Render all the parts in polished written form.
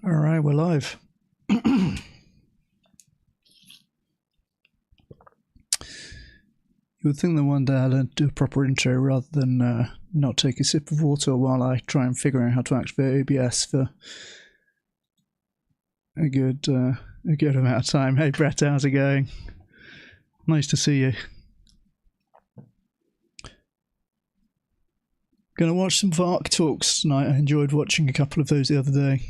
Alright, we're live. You would think that one day I'd learn to do a proper intro rather than not take a sip of water while I try and figure out how to activate OBS for a good amount of time. Hey Brett, how's it going? Nice to see you. Gonna watch some VARC talks tonight. I enjoyed watching a couple of those the other day.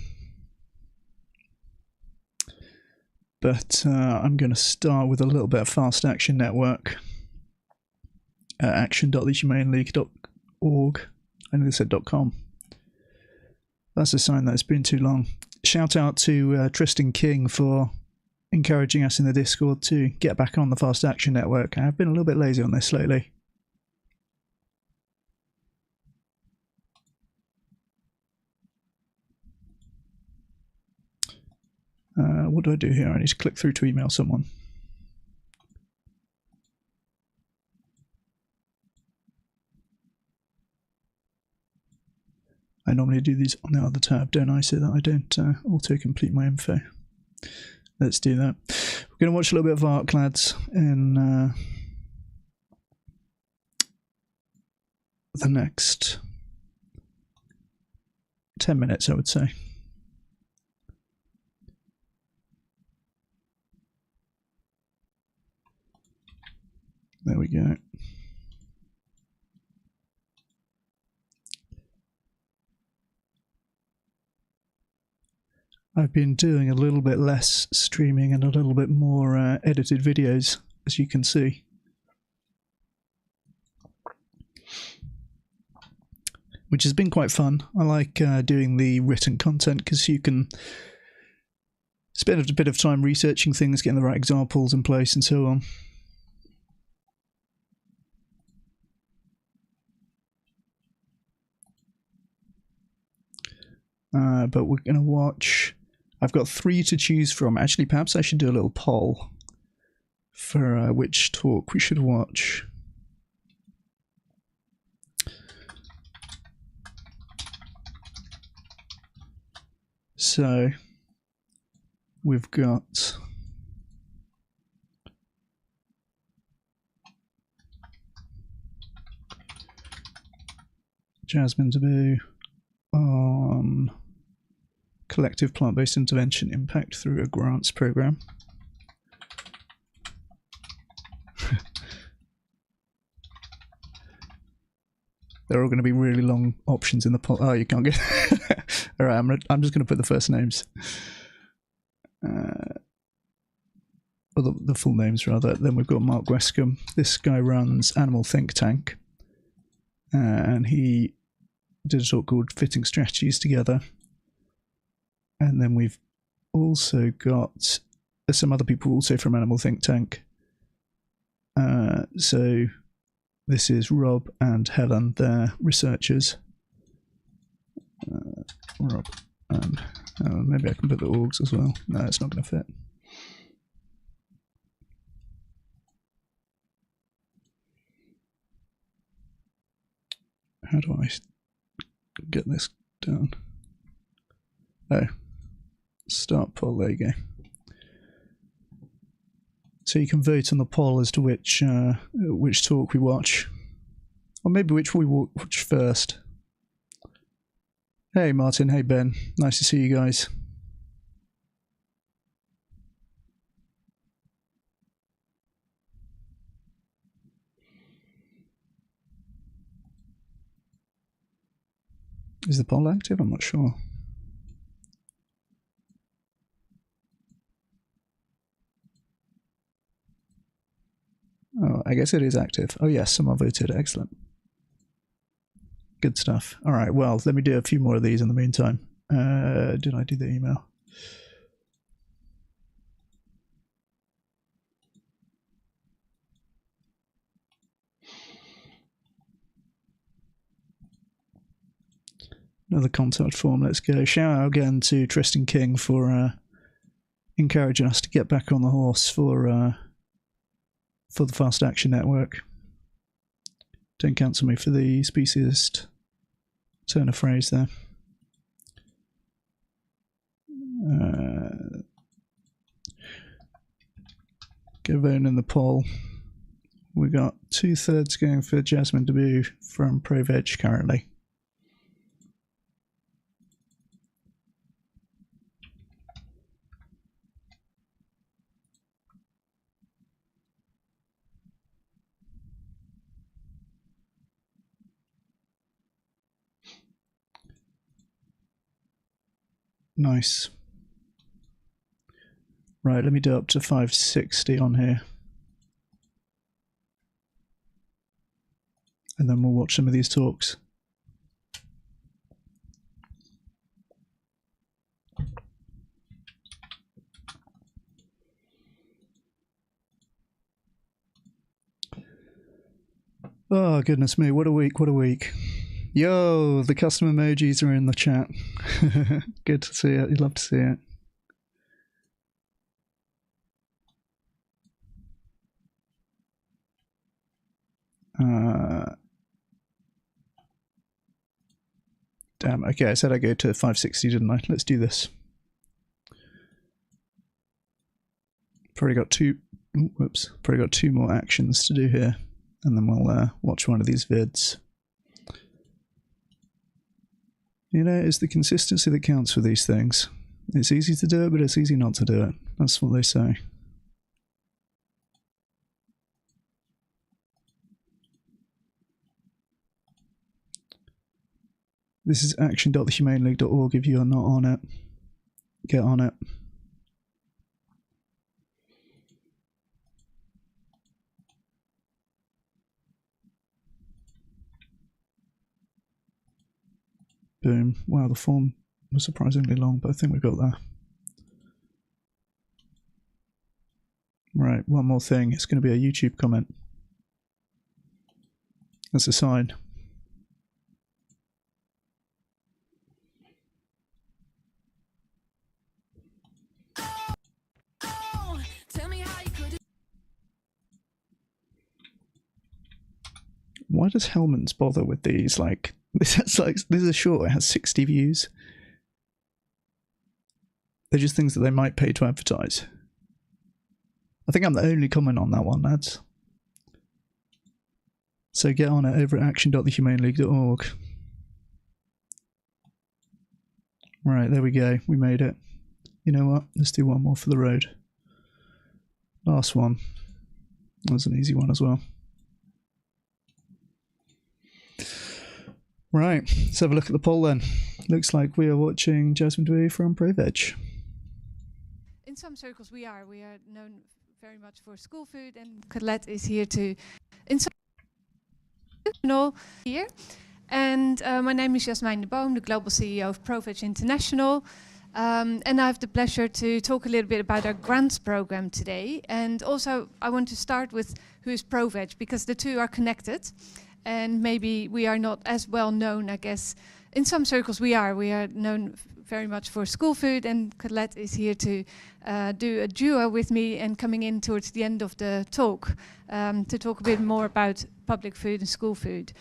But I'm going to start with a little bit of Fast Action Network. action.thehumaneleague.org. I nearly said .com. That's a sign that it's been too long. Shout out to Tristan King for encouraging us in the Discord to get back on the Fast Action Network. I've been a little bit lazy on this lately. What do I do here? I need to click through to email someone. I normally do these on the other tab, don't I? So that I don't auto-complete my info. Let's do that. We're going to watch a little bit of VARC, lads, in the next 10 minutes, I would say. There we go. I've been doing a little bit less streaming and a little bit more edited videos, as you can see. Which has been quite fun. I like doing the written content because you can spend a bit of time researching things, getting the right examples in place and so on. But we're going to watch... I've got 3 to choose from. Actually, perhaps I should do a little poll for which talk we should watch. So, we've got... Jasmine Taboo on collective plant-based intervention impact through a grants program. They're all going to be really long options in the poll. Oh, you can't get. All right, I'm just going to put the first names, or the full names rather. Then we've got Mark Wescombe. This guy runs Animal Think Tank, and he did a talk called Fitting Strategies Together. And then we've also got some other people also from Animal Think Tank. So this is Rob and Helen, they're researchers. Rob and maybe I can put the orgs as well. No, it's not going to fit. How do I get this done? Oh. Start poll, there you go. So you can vote on the poll as to which talk we watch. Or maybe which we watch first. Hey Martin, hey Ben, nice to see you guys. Is the poll active? I'm not sure. Oh, I guess it is active. Oh yes, someone voted. Excellent. Good stuff. All right, well, let me do a few more of these in the meantime. Did I do the email? Another contact form, let's go. Shout out again to Tristan King for encouraging us to get back on the horse for the Fast Action Network. Don't cancel me for the speciesist turn of phrase there. Go vote in the poll. We got 2/3 going for Jasmine Debut from ProVeg currently. Nice. Right, let me do up to 560 on here. And then we'll watch some of these talks. Oh, goodness me, what a week, what a week. Yo, the custom emojis are in the chat. Good to see it, you'd love to see it. Damn, okay, I said I'd go to 560, didn't I? Let's do this. Probably got two more actions to do here, and then we'll watch one of these vids. You know, it's the consistency that counts for these things. It's easy to do it, but it's easy not to do it. That's what they say. This is action.thehumaneleague.org. If you are not on it, get on it. Boom. Wow, the form was surprisingly long, but I think we got there. Right, one more thing. It's going to be a YouTube comment. That's a sign. Why does Hellman's bother with these? Like, this is a short, it has 60 views. They're just things that they might pay to advertise. I think I'm the only comment on that one, lads. So get on it over at action.thehumaneleague.org. Right, there we go. We made it. You know what? Let's do one more for the road. Last one. That was an easy one as well. Right, let's have a look at the poll then. Looks like we are watching Jasmine Dewey from ProVeg. In some circles we are known very much for school food, and Colette is here to here. And my name is Jasmijn de Boom, the Global CEO of ProVeg International. And I have the pleasure to talk a little bit about our grants program today. And also I want to start with who is ProVeg, because the two are connected. And maybe we are not as well known, I guess. In some circles we are known very much for school food, and Colette is here to do a duo with me and coming in towards the end of the talk to talk a bit more about public food and school food.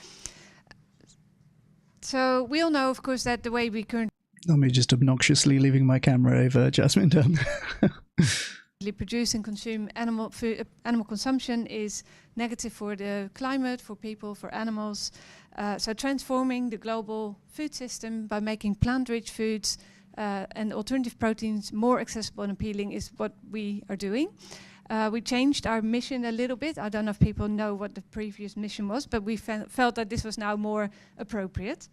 So we all know, of course, that the way we currently Me just obnoxiously leaving my camera over Jasmine done. produce and consume animal food, animal consumption is negative for the climate, for people, for animals. So transforming the global food system by making plant-rich foods and alternative proteins more accessible and appealing is what we are doing. We changed our mission a little bit. I don't know if people know what the previous mission was, but we felt that this was now more appropriate.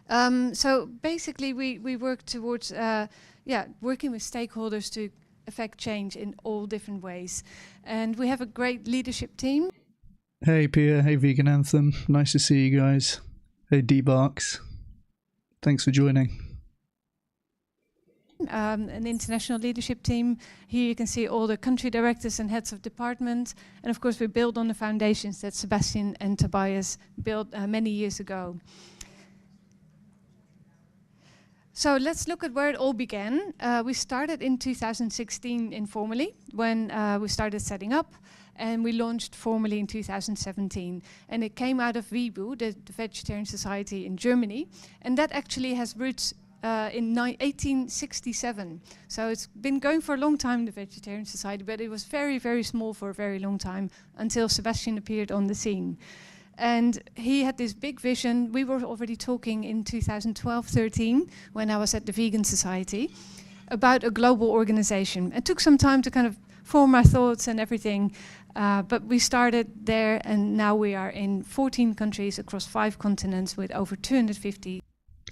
So basically we work towards working with stakeholders to affect change in all different ways. And we have a great leadership team. Hey Pia, hey Vegan Anthem, nice to see you guys. Hey DBarks, thanks for joining. An international leadership team. Here you can see all the country directors and heads of department. And of course we build on the foundations that Sebastian and Tobias built many years ago. So let's look at where it all began. We started in 2016 informally, when we started setting up, and we launched formally in 2017. And it came out of VBU, the Vegetarian Society in Germany, and that actually has roots in 1867. So it's been going for a long time, the Vegetarian Society, but it was very, very small for a very long time until Sebastian appeared on the scene. And he had this big vision. We were already talking in 2012-13 when I was at the Vegan Society about a global organization. It took some time to kind of form our thoughts and everything, but we started there, and now we are in 14 countries across 5 continents with over 250.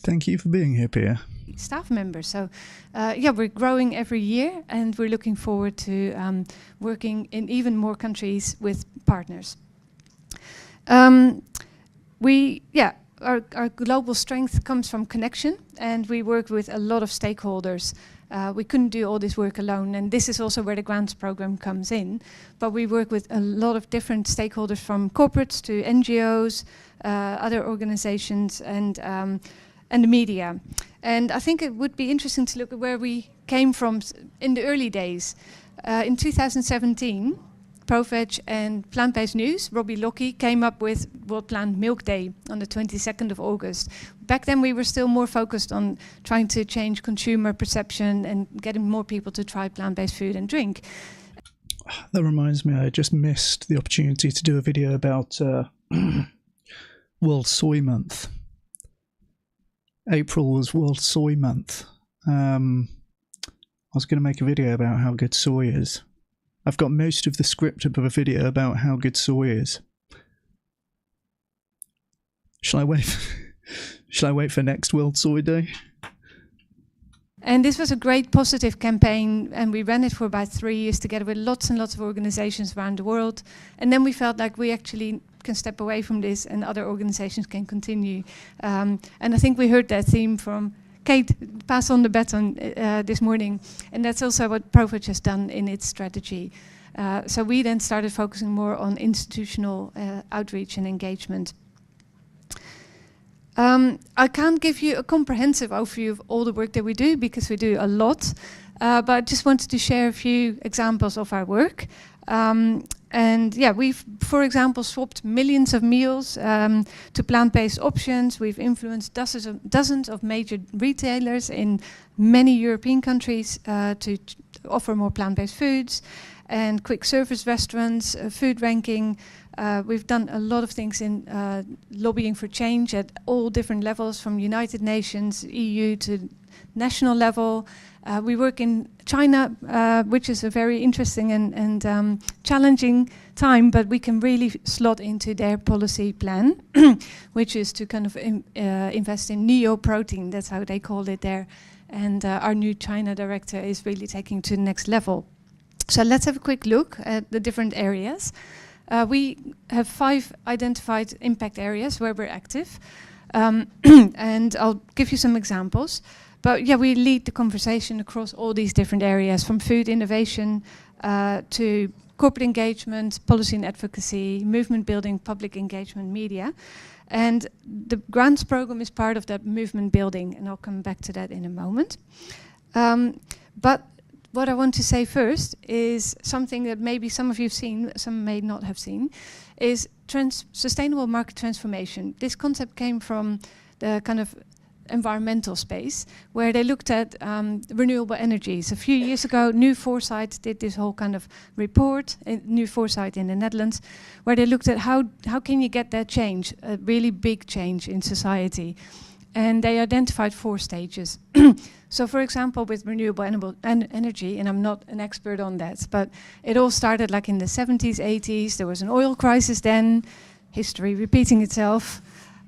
Thank you for being here, Pia. Staff members. So, yeah, we're growing every year, and we're looking forward to working in even more countries with partners. Our global strength comes from connection, and we work with a lot of stakeholders. We couldn't do all this work alone, and this is also where the grants program comes in. But we work with a lot of different stakeholders, from corporates to NGOs, other organizations, and the media. And I think it would be interesting to look at where we came from in the early days. In 2017, ProVeg and Plant-Based News, Robbie Lockie, came up with World Plant Milk Day on the 22nd of August. Back then we were still more focused on trying to change consumer perception and getting more people to try plant-based food and drink. That reminds me, I just missed the opportunity to do a video about World Soy Month. April was World Soy Month. I was going to make a video about how good soy is. I've got most of the script of a video about how good soy is. Shall I wait for next World Soy Day? And this was a great positive campaign, and we ran it for about 3 years together with lots and lots of organizations around the world. And then we felt like we actually can step away from this and other organizations can continue. And I think we heard that theme from Kate, pass on the baton this morning. And that's also what ProVeg has done in its strategy. So we then started focusing more on institutional outreach and engagement. I can't give you a comprehensive overview of all the work that we do, because we do a lot, but I just wanted to share a few examples of our work. And yeah, we've, for example, swapped millions of meals to plant-based options. We've influenced dozens of major retailers in many European countries to offer more plant-based foods, and quick service restaurants, food ranking. We've done a lot of things in lobbying for change at all different levels, from United Nations, EU to national level. We work in China, which is a very interesting and challenging time, but we can really slot into their policy plan, which is to kind of invest in neo-protein. That's how they call it there. And our new China director is really taking to the next level. So let's have a quick look at the different areas. We have 5 identified impact areas where we're active, and I'll give you some examples. But yeah, we lead the conversation across all these different areas, from food innovation to corporate engagement, policy and advocacy, movement building, public engagement, media. And the grants program is part of that movement building, and I'll come back to that in a moment. But what I want to say first is something that maybe some of you have seen, some may not have seen, is sustainable market transformation. This concept came from the kind of environmental space, where they looked at renewable energies. A few years ago, New Foresight did this whole kind of report, New Foresight in the Netherlands, where they looked at how can you get that change, a really big change in society. And they identified 4 stages. So, for example, with renewable energy, and I'm not an expert on that, but it all started like in the 70s, 80s. There was an oil crisis then, history repeating itself.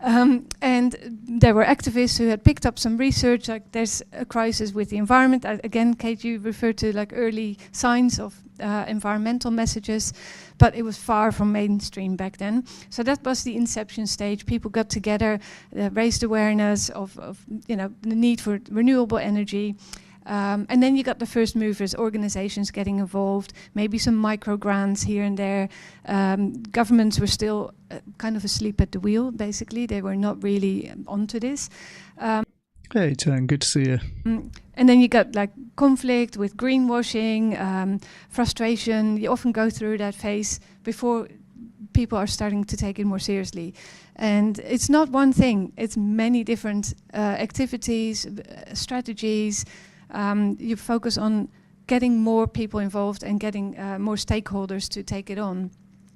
And there were activists who had picked up some research, like there's a crisis with the environment. Again, Kate, you referred to like early signs of environmental messages, but it was far from mainstream back then. So that was the inception stage. People got together, raised awareness of the need for renewable energy. And then you got the first movers, organizations getting involved, maybe some micro grants here and there. Governments were still kind of asleep at the wheel, basically. They were not really onto this. Hey, Tan, good to see you. And then you got like conflict with greenwashing, frustration. You often go through that phase before people are starting to take it more seriously. And it's not one thing, it's many different activities, strategies. You focus on getting more people involved and getting more stakeholders to take it on.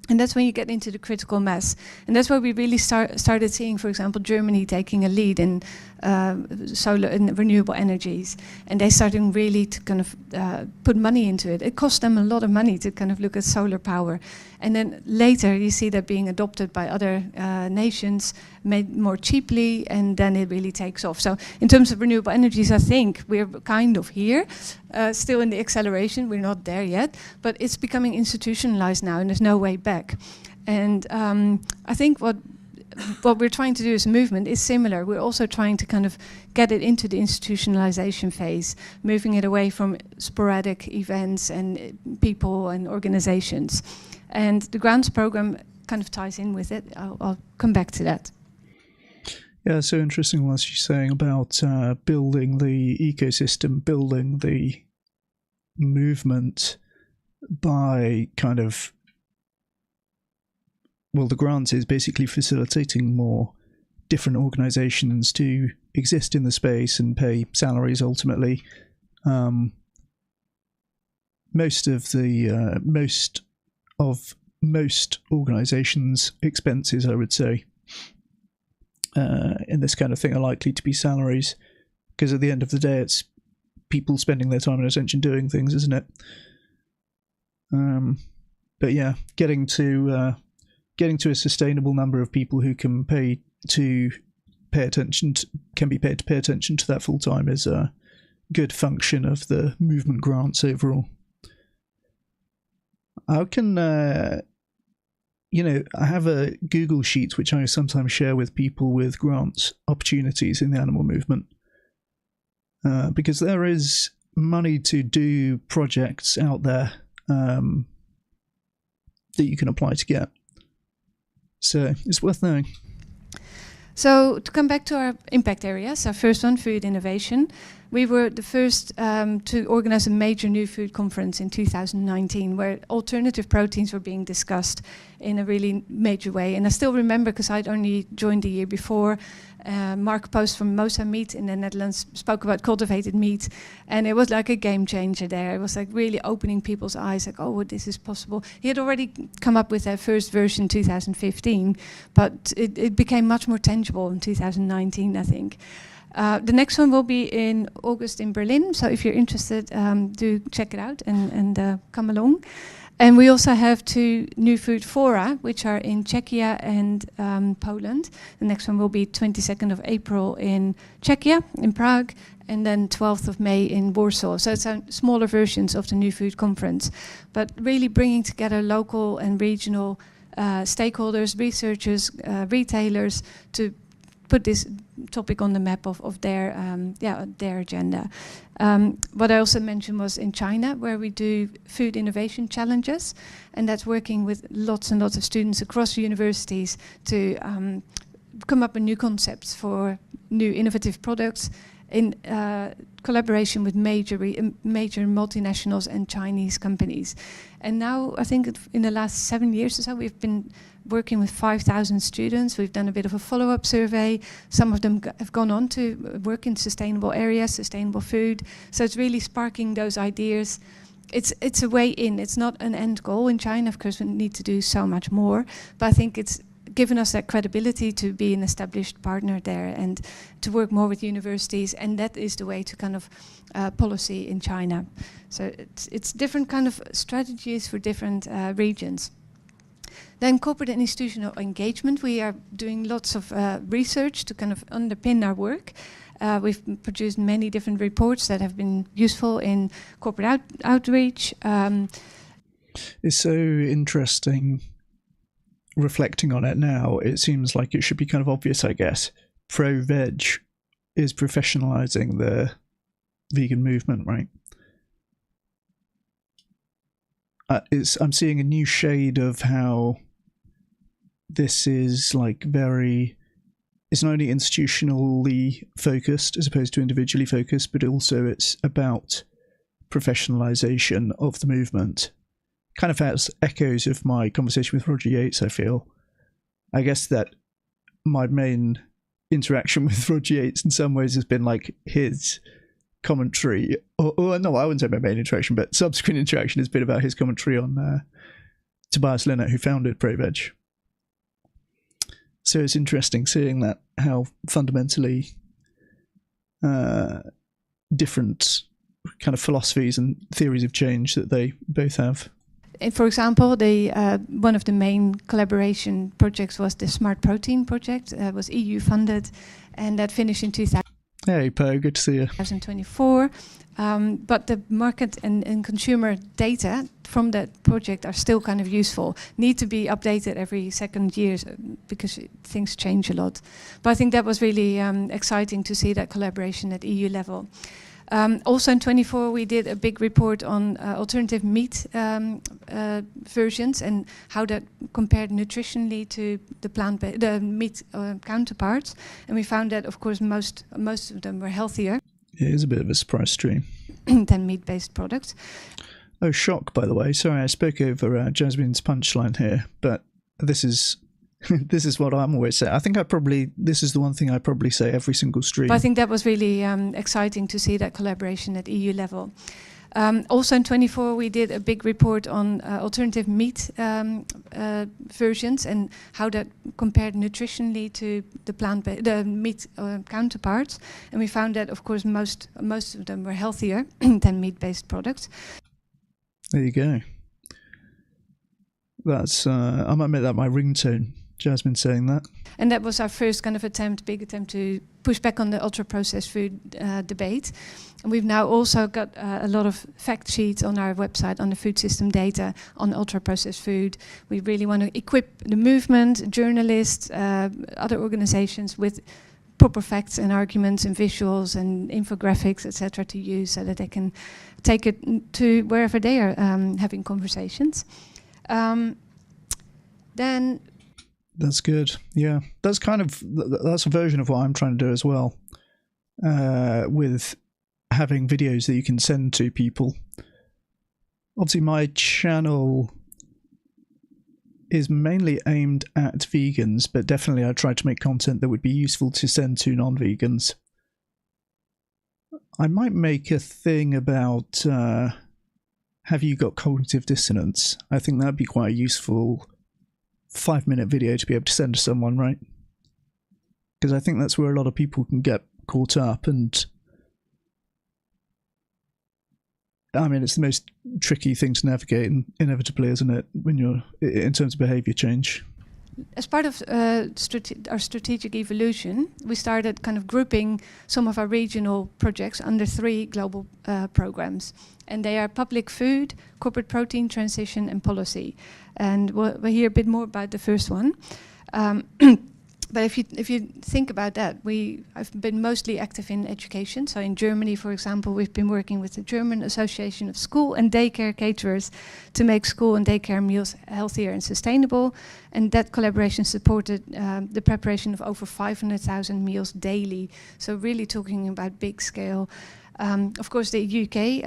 And that's when you get into the critical mass. And that's where we really started seeing, for example, Germany taking a lead in solar and renewable energies. And they started really to kind of put money into it. It cost them a lot of money to kind of look at solar power. And then later you see that being adopted by other nations, made more cheaply, and then it really takes off. So in terms of renewable energies, I think we're kind of here, still in the acceleration. We're not there yet, but it's becoming institutionalized now, and there's no way back. And I think what we're trying to do as a movement is similar. We're also trying to kind of get it into the institutionalization phase, moving it away from sporadic events and people and organizations. And the grants program kind of ties in with it. I'll come back to that. Yeah, so interesting what she's saying about building the ecosystem, building the movement by kind of, well, the grant is basically facilitating more different organizations to exist in the space and pay salaries ultimately. Most organizations' expenses, I would say, in this kind of thing are likely to be salaries, because at the end of the day it's people spending their time and attention doing things, isn't it? But yeah, getting to a sustainable number of people who can be paid to pay attention to that full time is a good function of the movement grants overall. How can I have a Google Sheet which I sometimes share with people with grants opportunities in the animal movement, because there is money to do projects out there that you can apply to get. So it's worth knowing. So to come back to our impact areas, our first one, food innovation. We were the first to organize a major new food conference in 2019 where alternative proteins were being discussed in a really major way. And I still remember, because I'd only joined the year before, Mark Post from Mosa Meat in the Netherlands spoke about cultivated meat. And it was like a game changer there. It was like really opening people's eyes, like, oh, this is possible. He had already come up with their first version in 2015, but it became much more tangible in 2019, I think. The next one will be in August in Berlin, so if you're interested, do check it out and come along. And we also have 2 new food fora, which are in Czechia and Poland. The next one will be 22nd of April in Czechia, in Prague, and then 12th of May in Warsaw. So it's smaller versions of the New Food Conference, but really bringing together local and regional stakeholders, researchers, retailers to put this topic on the map of their agenda. What I also mentioned was in China, where we do food innovation challenges, and that's working with lots and lots of students across universities to come up with new concepts for new innovative products in collaboration with major multinationals and Chinese companies. And now I think in the last 7 years or so, we've been working with 5,000 students. We've done a bit of a follow-up survey. Some of them have gone on to work in sustainable areas, sustainable food. So it's really sparking those ideas. It's a way in. It's not an end goal in China. Of course, we need to do so much more. But I think it's given us that credibility to be an established partner there and to work more with universities. And that is the way to kind of policy in China. So it's different kind of strategies for different regions. Then corporate and institutional engagement. We are doing lots of research to kind of underpin our work. We've produced many different reports that have been useful in corporate outreach. It's so interesting reflecting on it now. It seems like it should be kind of obvious, I guess. Pro-veg is professionalizing the vegan movement, right? I'm seeing a new shade of how this is like it's not only institutionally focused as opposed to individually focused, but also it's about professionalization of the movement. kind of has echoes of my conversation with Roger Yates, I feel. I guess that my main interaction with Roger Yates in some ways has been like his commentary, or no, I wouldn't say my main interaction, but subsequent interaction has been about his commentary on Tobias Linnert, who founded ProVeg. So it's interesting seeing that, how fundamentally different kind of philosophies and theories of change that they both have. For example, one of the main collaboration projects was the Smart Protein project. Was EU funded, and that finished in 2000. Hey, Po, good to see you. 2024. But the market and consumer data from that project are still kind of useful, need to be updated every second year because things change a lot. But I think that was really exciting to see that collaboration at EU level. Also in 24, we did a big report on alternative meat versions and how that compared nutritionally to the meat counterparts. And we found that, of course, most of them were healthier. It is a bit of a surprise stream. Than meat-based products. Oh, shock, by the way. Sorry, I spoke over Jasmine's punchline here, but this is this is what I'm always saying. I think this is the one thing I probably say every single stream. But I think that was really exciting to see that collaboration at EU level. Also in 24, we did a big report on alternative meat versions and how that compared nutritionally to the meat counterparts. And we found that, of course, most of them were healthier than meat-based products. There you go. That's I might make that my ringtone. Jasmine saying that. And that was our first kind of big attempt to push back on the ultra-processed food debate. And we've now also got a lot of fact sheets on our website on the food system data on ultra-processed food. We really want to equip the movement, journalists, other organizations with proper facts and arguments and visuals and infographics, etc., to use so that they can take it to wherever they are having conversations. Then... That's good. Yeah, that's a version of what I'm trying to do as well, with having videos that you can send to people. Obviously, my channel is mainly aimed at vegans, but definitely I try to make content that would be useful to send to non-vegans. I might make a thing about have you got cognitive dissonance? I think that'd be quite a useful 5-minute video to be able to send to someone, right? Because I think that's where a lot of people can get caught up, and I mean, it's the most tricky thing to navigate, inevitably, isn't it, when you're in terms of behavior change? As part of our strategic evolution, we started kind of grouping some of our regional projects under 3 global programs. And they are public food, corporate protein transition, and policy. And we'll hear a bit more about the first one. But if you think about that, I've been mostly active in education. So in Germany, for example, we've been working with the German Association of School and Daycare Caterers to make school and daycare meals healthier and sustainable. And that collaboration supported the preparation of over 500,000 meals daily. So really talking about big scale. Of course, the UK,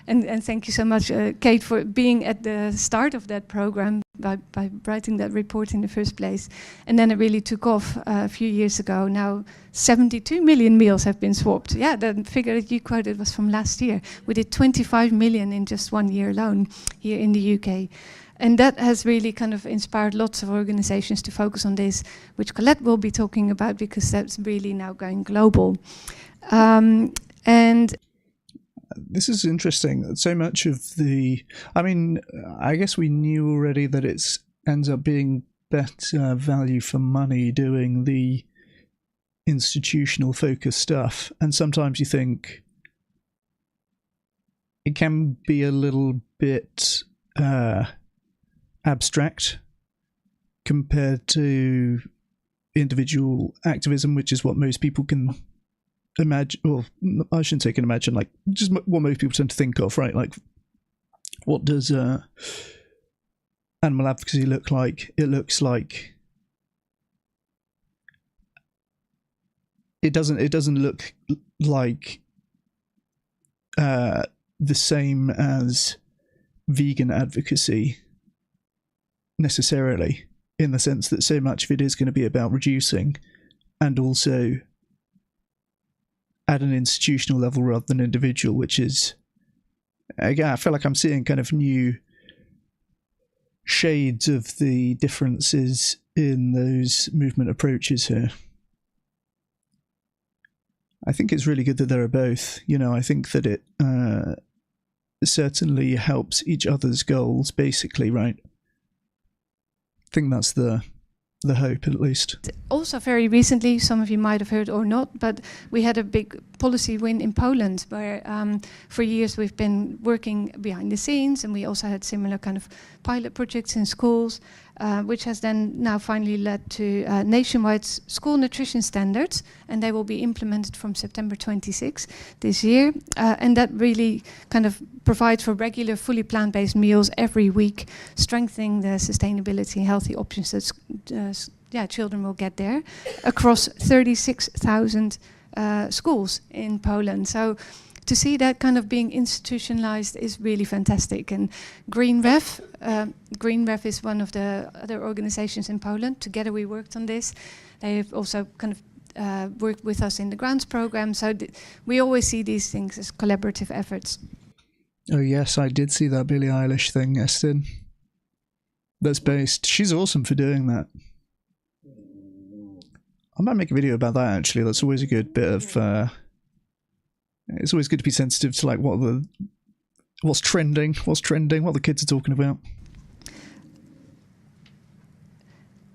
and thank you so much, Kate, for being at the start of that program by writing that report in the first place. And then it really took off a few years ago. Now 72 million meals have been swapped. Yeah, the figure that you quoted was from last year. We did 25 million in just 1 year alone here in the UK. And that has really kind of inspired lots of organizations to focus on this, which Colette will be talking about because that's really now going global. And this is interesting. So much of I guess we knew already that it ends up being better value for money doing the institutional focus stuff. And sometimes you think it can be a little bit abstract compared to individual activism, which is what most people can imagine, well, I shouldn't say can imagine, like just what most people tend to think of, right? Like, what does animal advocacy look like? It looks like it doesn't look like the same as vegan advocacy necessarily, in the sense that so much of it is going to be about reducing, and also at an institutional level rather than individual, which is, again, I feel like I'm seeing kind of new shades of the differences in those movement approaches here. I think it's really good that there are both. You know, I think that it certainly helps each other's goals, basically, right? I think that's the hope, at least. Also, very recently, some of you might have heard or not, but we had a big policy win in Poland, where for years we've been working behind the scenes, and we also had similar kind of pilot projects in schools, which has then now finally led to nationwide school nutrition standards, and they will be implemented from September 26 this year. And that really kind of provides for regular, fully plant-based meals every week, strengthening the sustainability, healthy options that children will get there across 36,000 schools in Poland. So to see that kind of being institutionalized is really fantastic. And GreenRef is one of the other organizations in Poland. Together we worked on this. They have also kind of worked with us in the grants program. So we always see these things as collaborative efforts. Oh yes, I did see that Billie Eilish thing, Estin. That's based. She's awesome for doing that. I might make a video about that, actually. That's always a good bit of... it's always good to be sensitive to like what's trending, what the kids are talking about.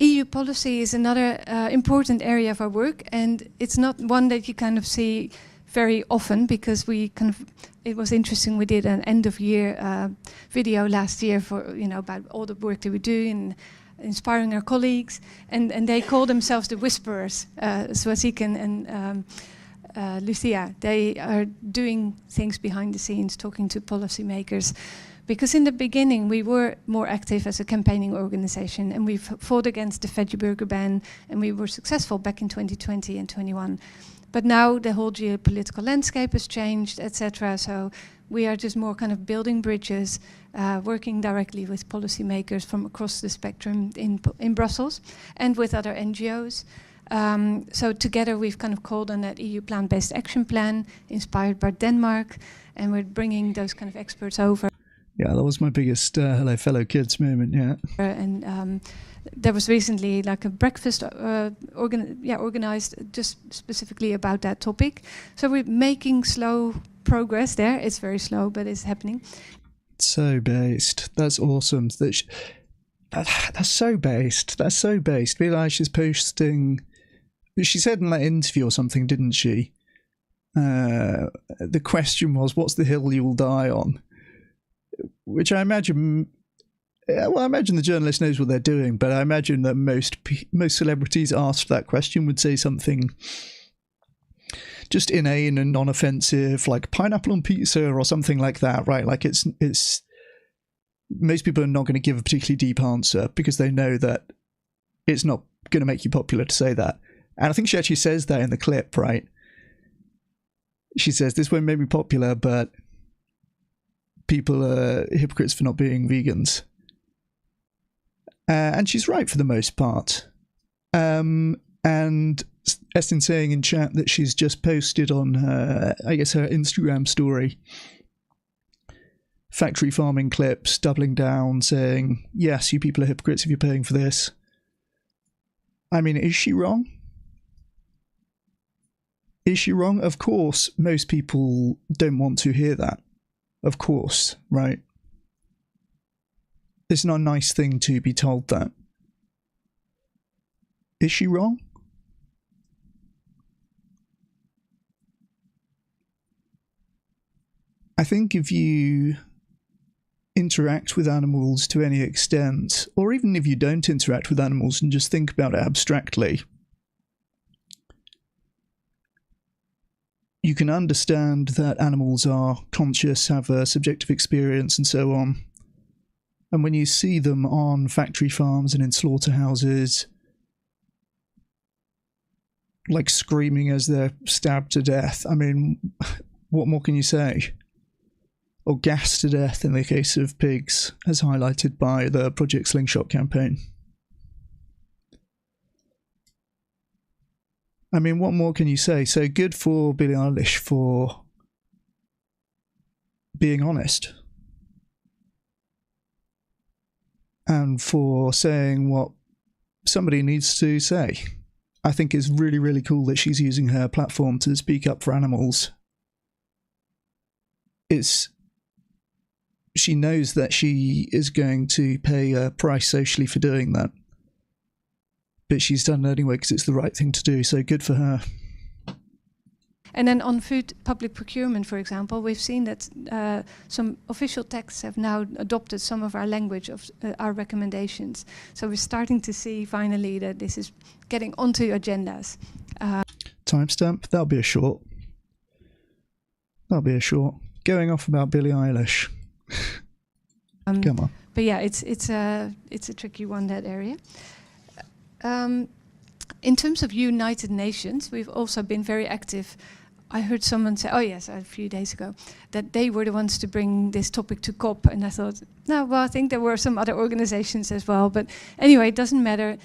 EU policy is another important area of our work, and it's not one that you kind of see very often, because we kind of, it was interesting, we did an end of year video last year for, you know, about all the work that we do and inspiring our colleagues, and they call themselves the whisperers, Swazik and Lucia. They are doing things behind the scenes, talking to policymakers, because in the beginning we were more active as a campaigning organization, and we've fought against the veggie burger ban, and we were successful back in 2020 and 21. But now the whole geopolitical landscape has changed, etc. So we are just more kind of building bridges, working directly with policymakers from across the spectrum in Brussels and with other NGOs. So together we've kind of called on that EU plant-based action plan inspired by Denmark, and we're bringing those kind of experts over. Yeah, that was my biggest hello fellow kids moment, yeah. And there was recently like a breakfast organized just specifically about that topic. So we're making slow progress there. It's very slow, but it's happening. So based. That's awesome. That's so based. That's so based. Realize she's posting... She said in that interview or something, didn't she? The question was, what's the hill you will die on? Which I imagine... Well, I imagine the journalist knows what they're doing, but I imagine that most celebrities asked that question would say something just inane and non-offensive, like pineapple on pizza or something like that, right? Like it's most people are not going to give a particularly deep answer because they know that it's not going to make you popular to say that. And I think she actually says that in the clip, right? She says, this won't make me popular, but people are hypocrites for not being vegans. And she's right for the most part. And Estin saying in chat that she's just posted on her, I guess, her Instagram story, factory farming clips, doubling down, saying, yes, you people are hypocrites if you're paying for this. I mean, is she wrong? Is she wrong? Of course, most people don't want to hear that. Of course, right? It's not a nice thing to be told that. Is she wrong? I think if you interact with animals to any extent, or even if you don't interact with animals and just think about it abstractly, you can understand that animals are conscious, have a subjective experience, and so on. And when you see them on factory farms and in slaughterhouses, like screaming as they're stabbed to death, I mean, what more can you say? or gassed to death in the case of pigs, as highlighted by the Project Slingshot campaign. I mean, what more can you say? So good for Billie Eilish for being honest and for saying what somebody needs to say. I think it's really, really cool that she's using her platform to speak up for animals. She knows that she is going to pay a price socially for doing that. But she's done it anyway because it's the right thing to do, so good for her. And then on food public procurement, for example, we've seen that some official texts have now adopted some of our language of our recommendations. So we're starting to see finally that this is getting onto agendas. Timestamp, that'll be a short. Going off about Billie Eilish. Come on. But yeah, it's a tricky one, that area. In terms of United Nations, we've also been very active. I heard someone say, oh yes, a few days ago, that they were the ones to bring this topic to COP. And I thought, no, well, I think there were some other organizations as well. But anyway, it doesn't matter.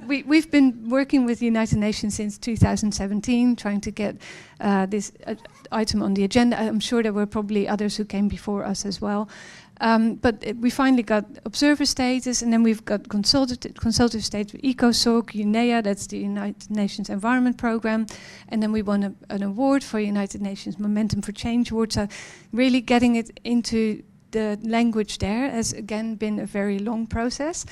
We've been working with the United Nations since 2017, trying to get this item on the agenda. I'm sure there were probably others who came before us as well. But we finally got observer status, and then we've got consultative status with ECOSOC, UNEA, that's the United Nations Environment Programme, and then we won an award for United Nations Momentum for Change Award. So really getting it into the language there has again been a very long process.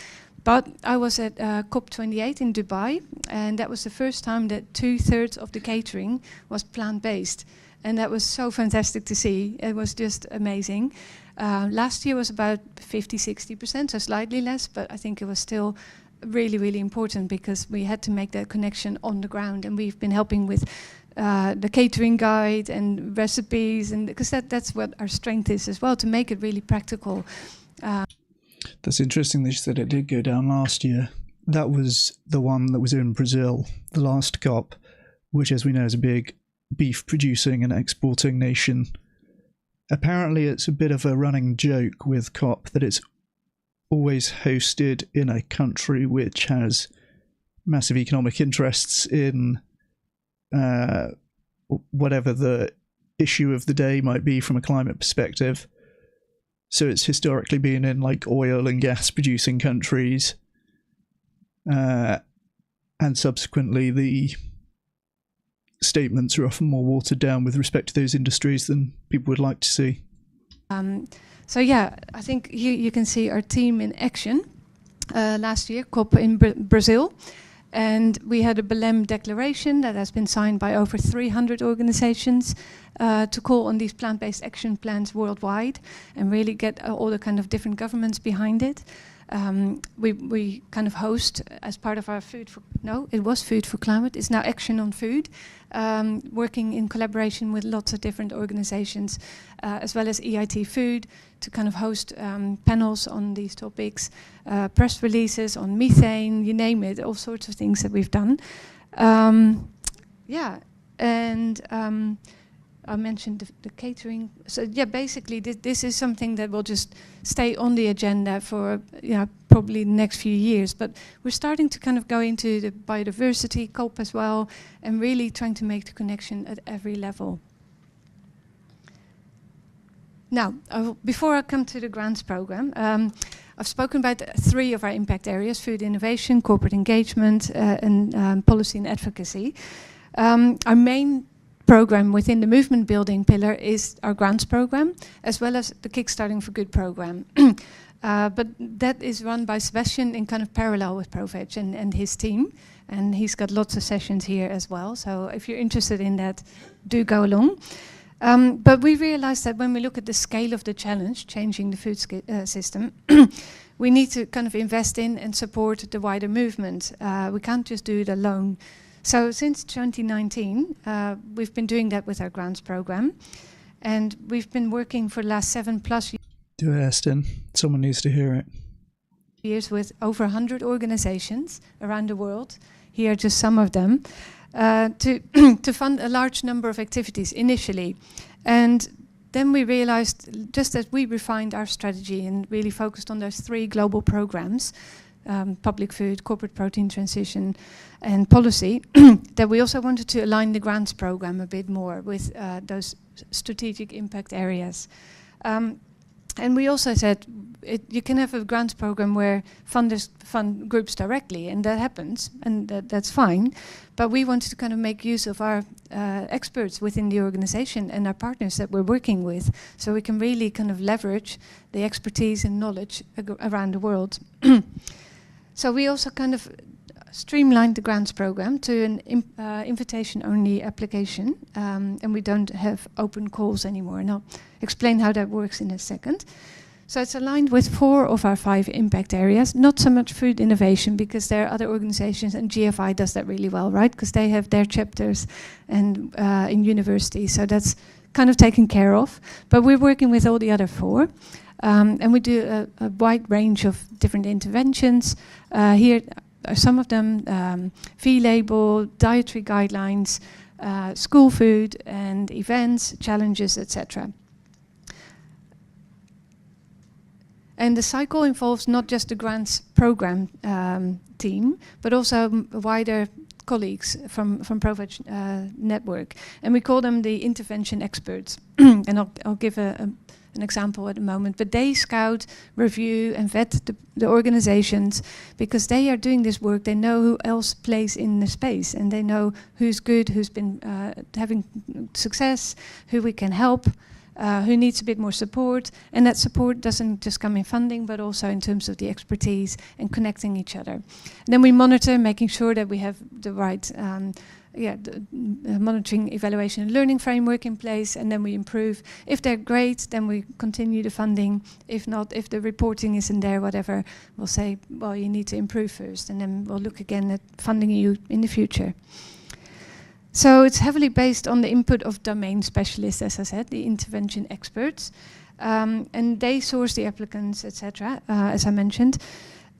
But I was at COP28 in Dubai, and that was the first time that 2/3 of the catering was plant-based. And that was so fantastic to see. It was just amazing. Last year was about 50-60%, so slightly less, but I think it was still really, really important because we had to make that connection on the ground. And we've been helping with the catering guide and recipes, and because that's what our strength is as well, to make it really practical. That's interesting that you said it did go down last year. That was the one that was in Brazil, the last COP, which, as we know, is a big beef producing and exporting nation. Apparently it's a bit of a running joke with COP that it's always hosted in a country which has massive economic interests in whatever the issue of the day might be from a climate perspective. So it's historically been in like oil and gas producing countries, and subsequently the statements are often more watered down with respect to those industries than people would like to see. So yeah, I think you can see our team in action. Last year, COP in Brazil, and we had a Belém declaration that has been signed by over 300 organizations to call on these plant-based action plans worldwide and really get all the kind of different governments behind it. We kind of host as part of our Food for Climate. It's now Action on Food, working in collaboration with lots of different organizations, as well as EIT Food, to kind of host panels on these topics, press releases on methane, you name it, all sorts of things that we've done. I mentioned the catering. So yeah, basically this is something that will just stay on the agenda for probably the next few years. But we're starting to kind of go into the biodiversity COP as well, and really trying to make the connection at every level. Now, before I come to the grants program, I've spoken about 3 of our impact areas: food innovation, corporate engagement, and policy and advocacy. Our main program within the movement building pillar is our grants program, as well as the Kickstarting for Good program. But that is run by Sebastian in kind of parallel with ProVeg and his team. And he's got lots of sessions here as well. So if you're interested in that, do go along. But we realized that when we look at the scale of the challenge, changing the food system, we need to kind of invest in and support the wider movement. We can't just do it alone. So since 2019, we've been doing that with our grants program, and we've been working for the last 7+ years. Do it, Aston. Someone needs to hear it. Years with over 100 organizations around the world. Here are just some of them, to fund a large number of activities initially. And then we realized, just as we refined our strategy and really focused on those 3 global programs, public food, corporate protein transition, and policy, that we also wanted to align the grants program a bit more with those strategic impact areas. And we also said you can have a grants program where funders fund groups directly, and that happens, and that's fine. But we wanted to kind of make use of our experts within the organization and our partners that we're working with, so we can really kind of leverage the expertise and knowledge around the world. So we also kind of streamlined the grants program to an invitation-only application, and we don't have open calls anymore. And I'll explain how that works in a second. So it's aligned with 4 of our 5 impact areas, not so much food innovation, because there are other organizations, and GFI does that really well, right? Because they have their chapters and in universities, so that's kind of taken care of. But we're working with all the other 4. And we do a wide range of different interventions. Here are some of them: fee label, dietary guidelines, school food, and events, challenges, etc. And the cycle involves not just the grants program team, but also wider colleagues from ProVeg network. And we call them the intervention experts. And I'll give an example at the moment, but they scout, review, and vet the organizations, because they are doing this work. They know who else plays in the space, and they know who's good, who's been having success, who we can help, who needs a bit more support. And that support doesn't just come in funding, but also in terms of the expertise and connecting each other. And then we monitor, making sure that we have the right monitoring, evaluation, and learning framework in place, and then we improve. If they're great, then we continue the funding. If not, if the reporting isn't there, whatever, we'll say, well, you need to improve first, and then we'll look again at funding you in the future. So it's heavily based on the input of domain specialists, as I said, the intervention experts, and they source the applicants, etc., as I mentioned,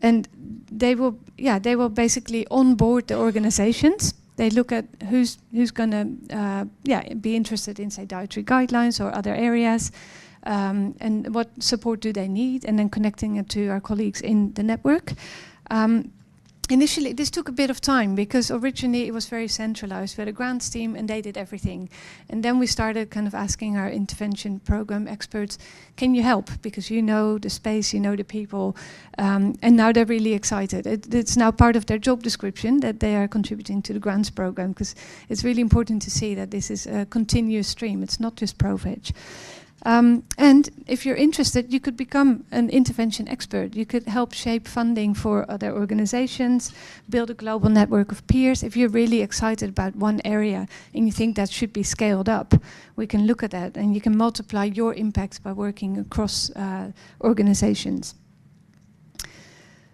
and they will basically onboard the organizations. They look at who's going to be interested in, say, dietary guidelines or other areas, and what support do they need, and then connecting it to our colleagues in the network. Initially, this took a bit of time, because originally it was very centralized. We had a grants team and they did everything. And then we started kind of asking our intervention program experts, can you help? Because you know the space, you know the people. And now they're really excited. It's now part of their job description that they are contributing to the grants program, because it's really important to see that this is a continuous stream. It's not just ProVeg. And if you're interested, you could become an intervention expert. You could help shape funding for other organizations, build a global network of peers. If you're really excited about one area and you think that should be scaled up, we can look at that, and you can multiply your impact by working across organizations.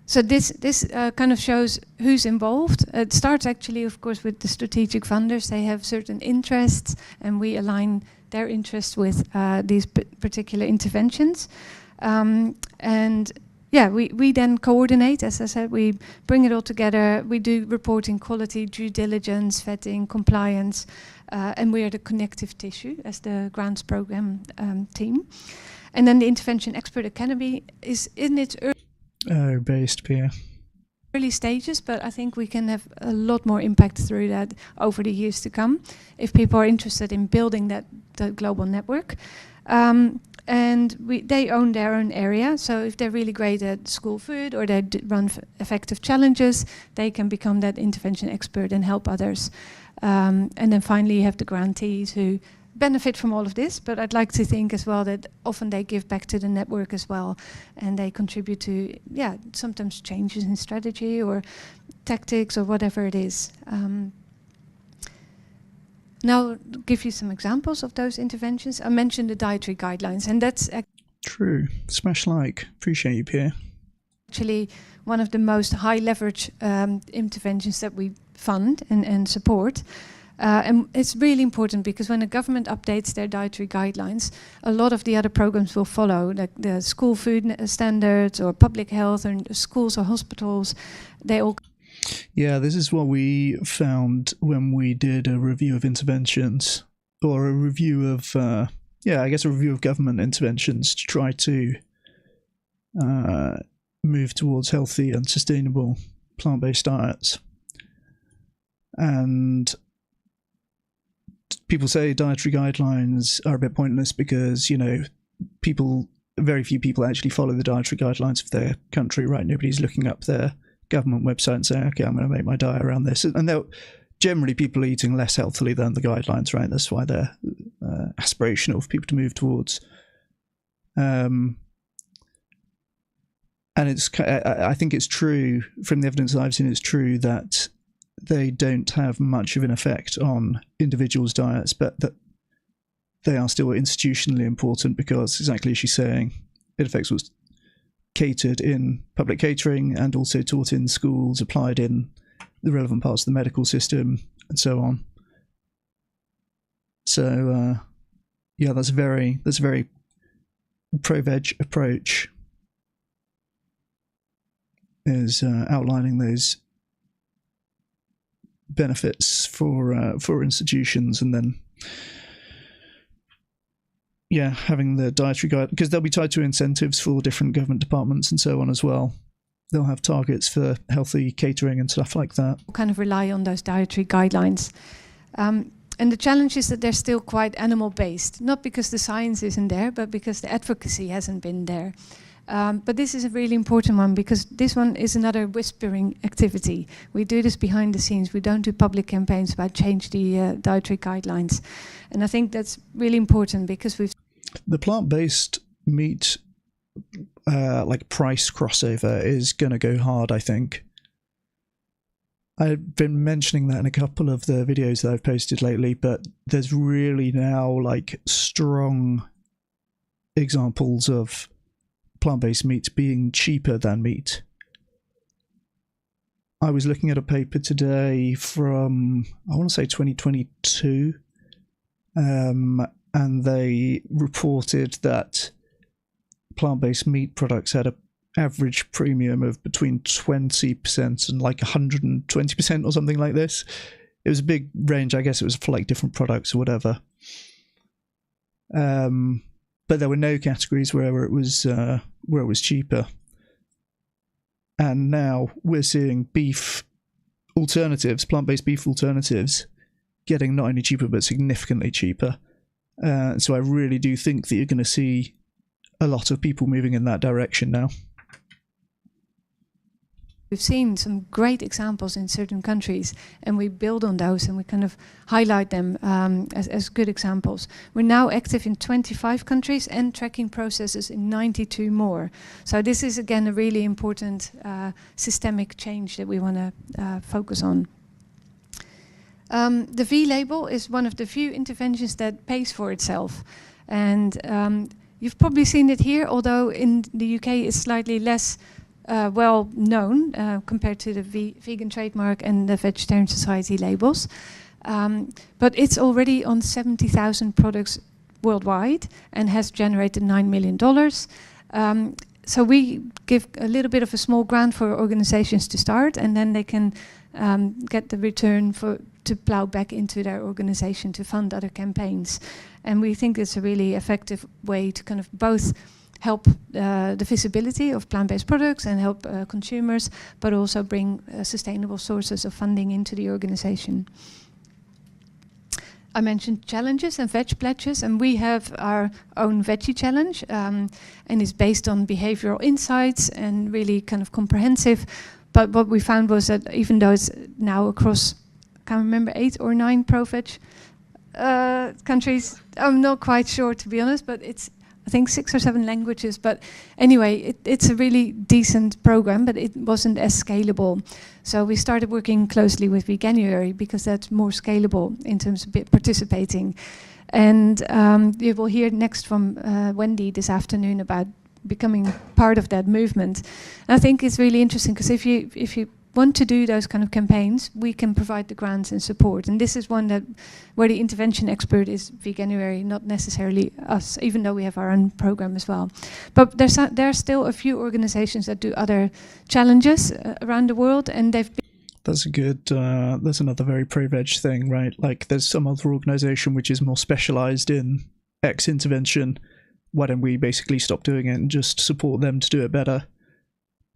So this kind of shows who's involved. It starts actually, of course, with the strategic funders. They have certain interests, and we align their interests with these particular interventions. And yeah, we then coordinate. As I said, we bring it all together. We do reporting, quality, due diligence, vetting, compliance, and we are the connective tissue as the grants program team. And then the Intervention Expert Academy is in its based peer. Early stages, but I think we can have a lot more impact through that over the years to come if people are interested in building that global network. And they own their own area, so if they're really great at school food or they run effective challenges, they can become that intervention expert and help others. And then finally you have the grantees who benefit from all of this, but I'd like to think as well that often they give back to the network as well, and they contribute to, sometimes changes in strategy or tactics or whatever it is. Now I'll give you some examples of those interventions. I mentioned the dietary guidelines, and that's true. Smash like. Appreciate you, Pierre. Actually one of the most high leverage interventions that we fund and support. And it's really important, because when the government updates their dietary guidelines, a lot of the other programs will follow, like the school food standards or public health, or schools or hospitals. They all. Yeah, this is what we found when we did a review of interventions, or a review of I guess a review of government interventions to try to move towards healthy and sustainable plant-based diets. And people say dietary guidelines are a bit pointless because, you know, very few people actually follow the dietary guidelines of their country, right? Nobody's looking up their government website and saying, okay, I'm going to make my diet around this. And generally people are eating less healthily than the guidelines, right? That's why they're aspirational for people to move towards. And I think it's true, from the evidence I've seen, it's true that they don't have much of an effect on individuals' diets, but that they are still institutionally important because, exactly as you're saying, it affects what's catered in public catering and also taught in schools, applied in the relevant parts of the medical system, and so on. So, that's a very pro-veg approach, is outlining those benefits for institutions, and then having the dietary guide, because they'll be tied to incentives for different government departments and so on as well. They'll have targets for healthy catering and stuff like that. We'll kind of rely on those dietary guidelines. And the challenge is that they're still quite animal-based, not because the science isn't there, but because the advocacy hasn't been there. But this is a really important one because this one is another whispering activity. We do this behind the scenes. We don't do public campaigns about change the dietary guidelines. And I think that's really important because the plant-based meat price crossover is going to go hard, I think. I've been mentioning that in a couple of the videos that I've posted lately, but there's really now strong examples of plant-based meat being cheaper than meat. I was looking at a paper today from, I want to say 2022, and they reported that plant-based meat products had an average premium of between 20% and 120% or something like this. It was a big range. I guess it was for different products or whatever. But there were no categories where it was cheaper. And now we're seeing beef alternatives, plant-based beef alternatives, getting not only cheaper but significantly cheaper. So I really do think that you're going to see a lot of people moving in that direction now. We've seen some great examples in certain countries, and we build on those and we kind of highlight them as good examples. We're now active in 25 countries and tracking processes in 92 more. So this is, again, a really important systemic change that we want to focus on. The V label is one of the few interventions that pays for itself. And you've probably seen it here, although in the UK it's slightly less well known compared to the vegan trademark and the Vegetarian Society labels. But it's already on 70,000 products worldwide and has generated $9 million. So we give a little bit of a small grant for organizations to start, and then they can get the return to plow back into their organization to fund other campaigns. And we think it's a really effective way to kind of both help the visibility of plant-based products and help consumers, but also bring sustainable sources of funding into the organization. I mentioned challenges and veg pledges, and we have our own veggie challenge, and it's based on behavioral insights and really kind of comprehensive. But what we found was that even though it's now across, I can't remember, 8 or 9 pro-veg countries, I'm not quite sure, to be honest, but it's, I think, 6 or 7 languages. But anyway, it's a really decent program, but it wasn't as scalable. So we started working closely with Veganuary because that's more scalable in terms of participating. And you will hear next from Wendy this afternoon about becoming part of that movement. And I think it's really interesting because if you want to do those kind of campaigns, we can provide the grants and support. And this is one that where the intervention expert is Veganuary, not necessarily us, even though we have our own program as well. But there are still a few organizations that do other challenges around the world, and they've been. That's a good, that's another very pro-veg thing, right? Like there's some other organization which is more specialized in X intervention, why don't we basically stop doing it and just support them to do it better?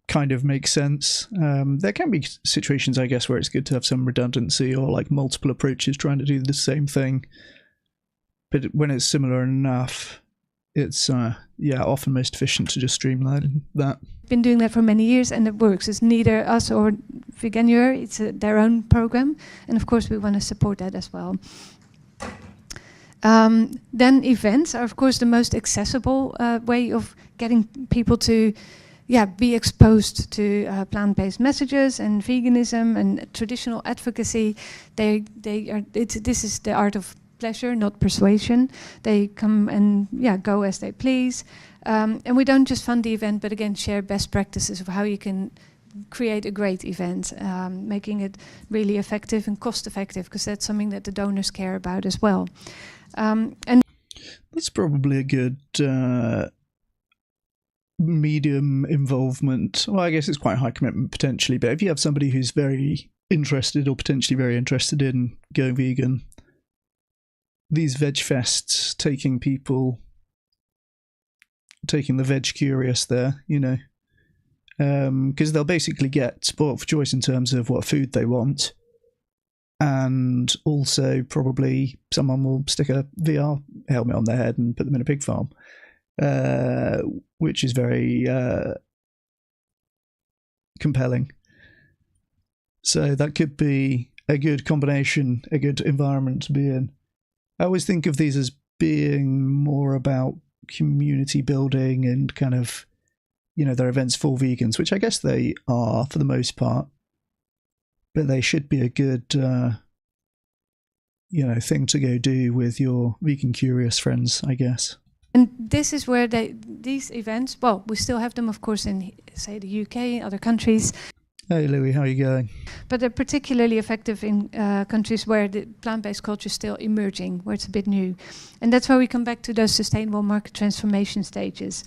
Kind of makes sense. There can be situations, I guess, where it's good to have some redundancy or like multiple approaches trying to do the same thing. But when it's similar enough, it's often most efficient to just streamline that. Been doing that for many years, and it works. It's neither us or Veganuar. It's their own program, and of course we want to support that as well. Then events are, of course, the most accessible way of getting people to be exposed to plant-based messages and veganism and traditional advocacy. This is the art of pleasure, not persuasion. They come and go as they please. And we don't just fund the event, but again, share best practices of how you can create a great event, making it really effective and cost-effective, because that's something that the donors care about as well. And that's probably a good medium involvement. Well, I guess it's quite high commitment potentially, but if you have somebody who's very interested or potentially very interested in going vegan, these veg fests, taking the veg curious there, because they'll basically get sport for choice in terms of what food they want, and also probably someone will stick a VR helmet on their head and put them in a pig farm, which is very compelling. So that could be a good combination, a good environment to be in. I always think of these as being more about community building and kind of, they're events for vegans, which I guess they are for the most part, but they should be a good, thing to go do with your vegan curious friends, I guess. And this is where these events, well, we still have them, of course, in, say, the UK, other countries. Hey, Louis, how are you going? But they're particularly effective in countries where the plant-based culture is still emerging, where it's a bit new. And that's why we come back to those sustainable market transformation stages.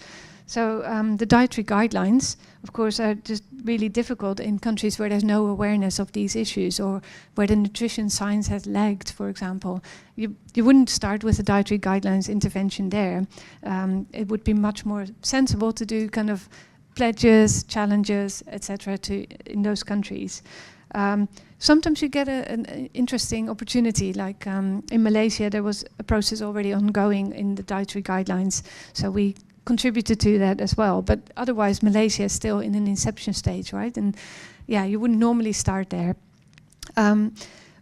So the dietary guidelines, of course, are just really difficult in countries where there's no awareness of these issues, or where the nutrition science has lagged, for example. You wouldn't start with the dietary guidelines intervention there. It would be much more sensible to do kind of pledges, challenges, etc. in those countries. Sometimes you get an interesting opportunity, like in Malaysia there was a process already ongoing in the dietary guidelines, so we contributed to that as well. But otherwise Malaysia is still in an inception stage, right? And you wouldn't normally start there. But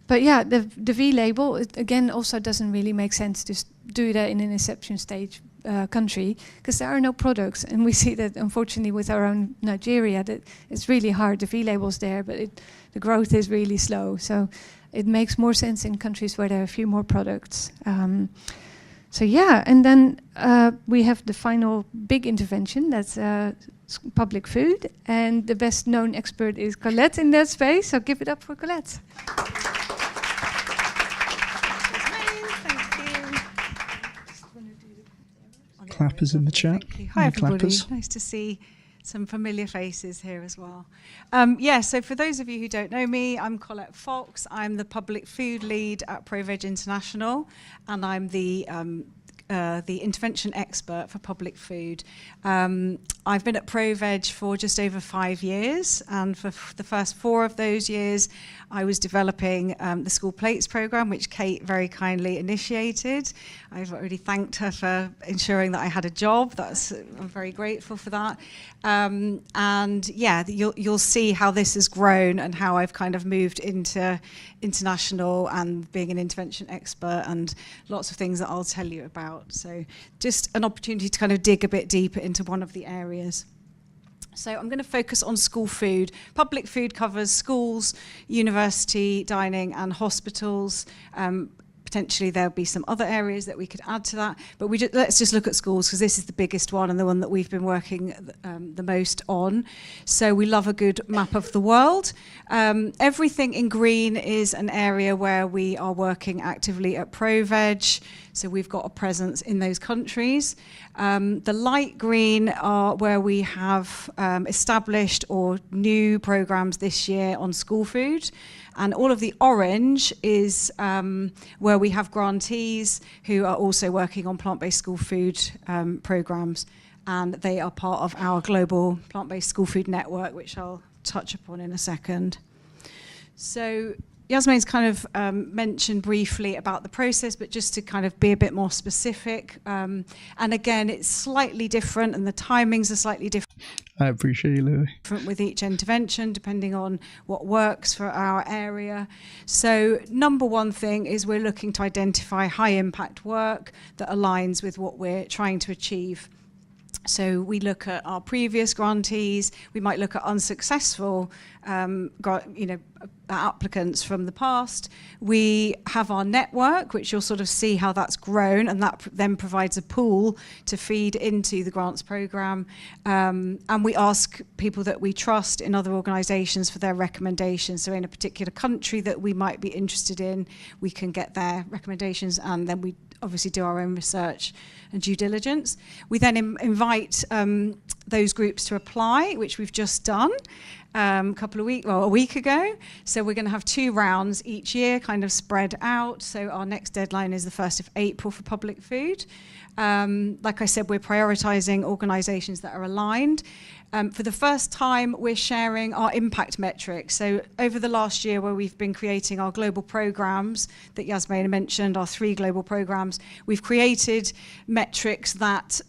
the V label, it again also doesn't really make sense to do that in an inception stage country, because there are no products, and we see that unfortunately with our own Nigeria that it's really hard. The V label's there, but the growth is really slow. So it makes more sense in countries where there are a few more products. And then we have the final big intervention, that's public food, and the best known expert is Colette in that space, so give it up for Colette. Clappers in the chat. Hi everybody, clappers. Nice to see some familiar faces here as well. So for those of you who don't know me, I'm Colette Fox. I'm the public food lead at ProVeg International, and I'm the intervention expert for public food. I've been at ProVeg for just over 5 years, and for the first 4 of those years I was developing the School Plates programme, which Kate very kindly initiated. I've already thanked her for ensuring that I had a job. I'm very grateful for that. You'll see how this has grown and how I've kind of moved into international and being an intervention expert, and lots of things that I'll tell you about. So just an opportunity to kind of dig a bit deeper into one of the areas. So I'm going to focus on school food. Public food covers schools, university, dining and hospitals. Potentially there'll be some other areas that we could add to that, but let's just look at schools, because this is the biggest one and the one that we've been working the most on. So we love a good map of the world. Everything in green is an area where we are working actively at ProVeg. So we've got a presence in those countries. The light green are where we have established or new programs this year on school food. And all of the orange is where we have grantees who are also working on plant-based school food programs. And they are part of our global plant-based school food network, which I'll touch upon in a second. So Yasmin's kind of mentioned briefly about the process, but just to kind of be a bit more specific. And again, it's slightly different and the timings are slightly different. I appreciate you, Louis. Different with each intervention, depending on what works for our area. So number one thing is we're looking to identify high impact work that aligns with what we're trying to achieve. So we look at our previous grantees, we might look at unsuccessful applicants from the past. We have our network, which you'll sort of see how that's grown, and that then provides a pool to feed into the grants programme. And we ask people that we trust in other organisations for their recommendations. So in a particular country that we might be interested in, we can get their recommendations, and then we obviously do our own research and due diligence. We then invite those groups to apply, which we've just done a week ago. So we're going to have 2 rounds each year, kind of spread out. So our next deadline is the 1st of April for public food. Like I said, we're prioritising organisations that are aligned. For the first time, we're sharing our impact metrics. So over the last year, where we've been creating our global programs that Yasmin mentioned, our 3 global programs, we've created metrics that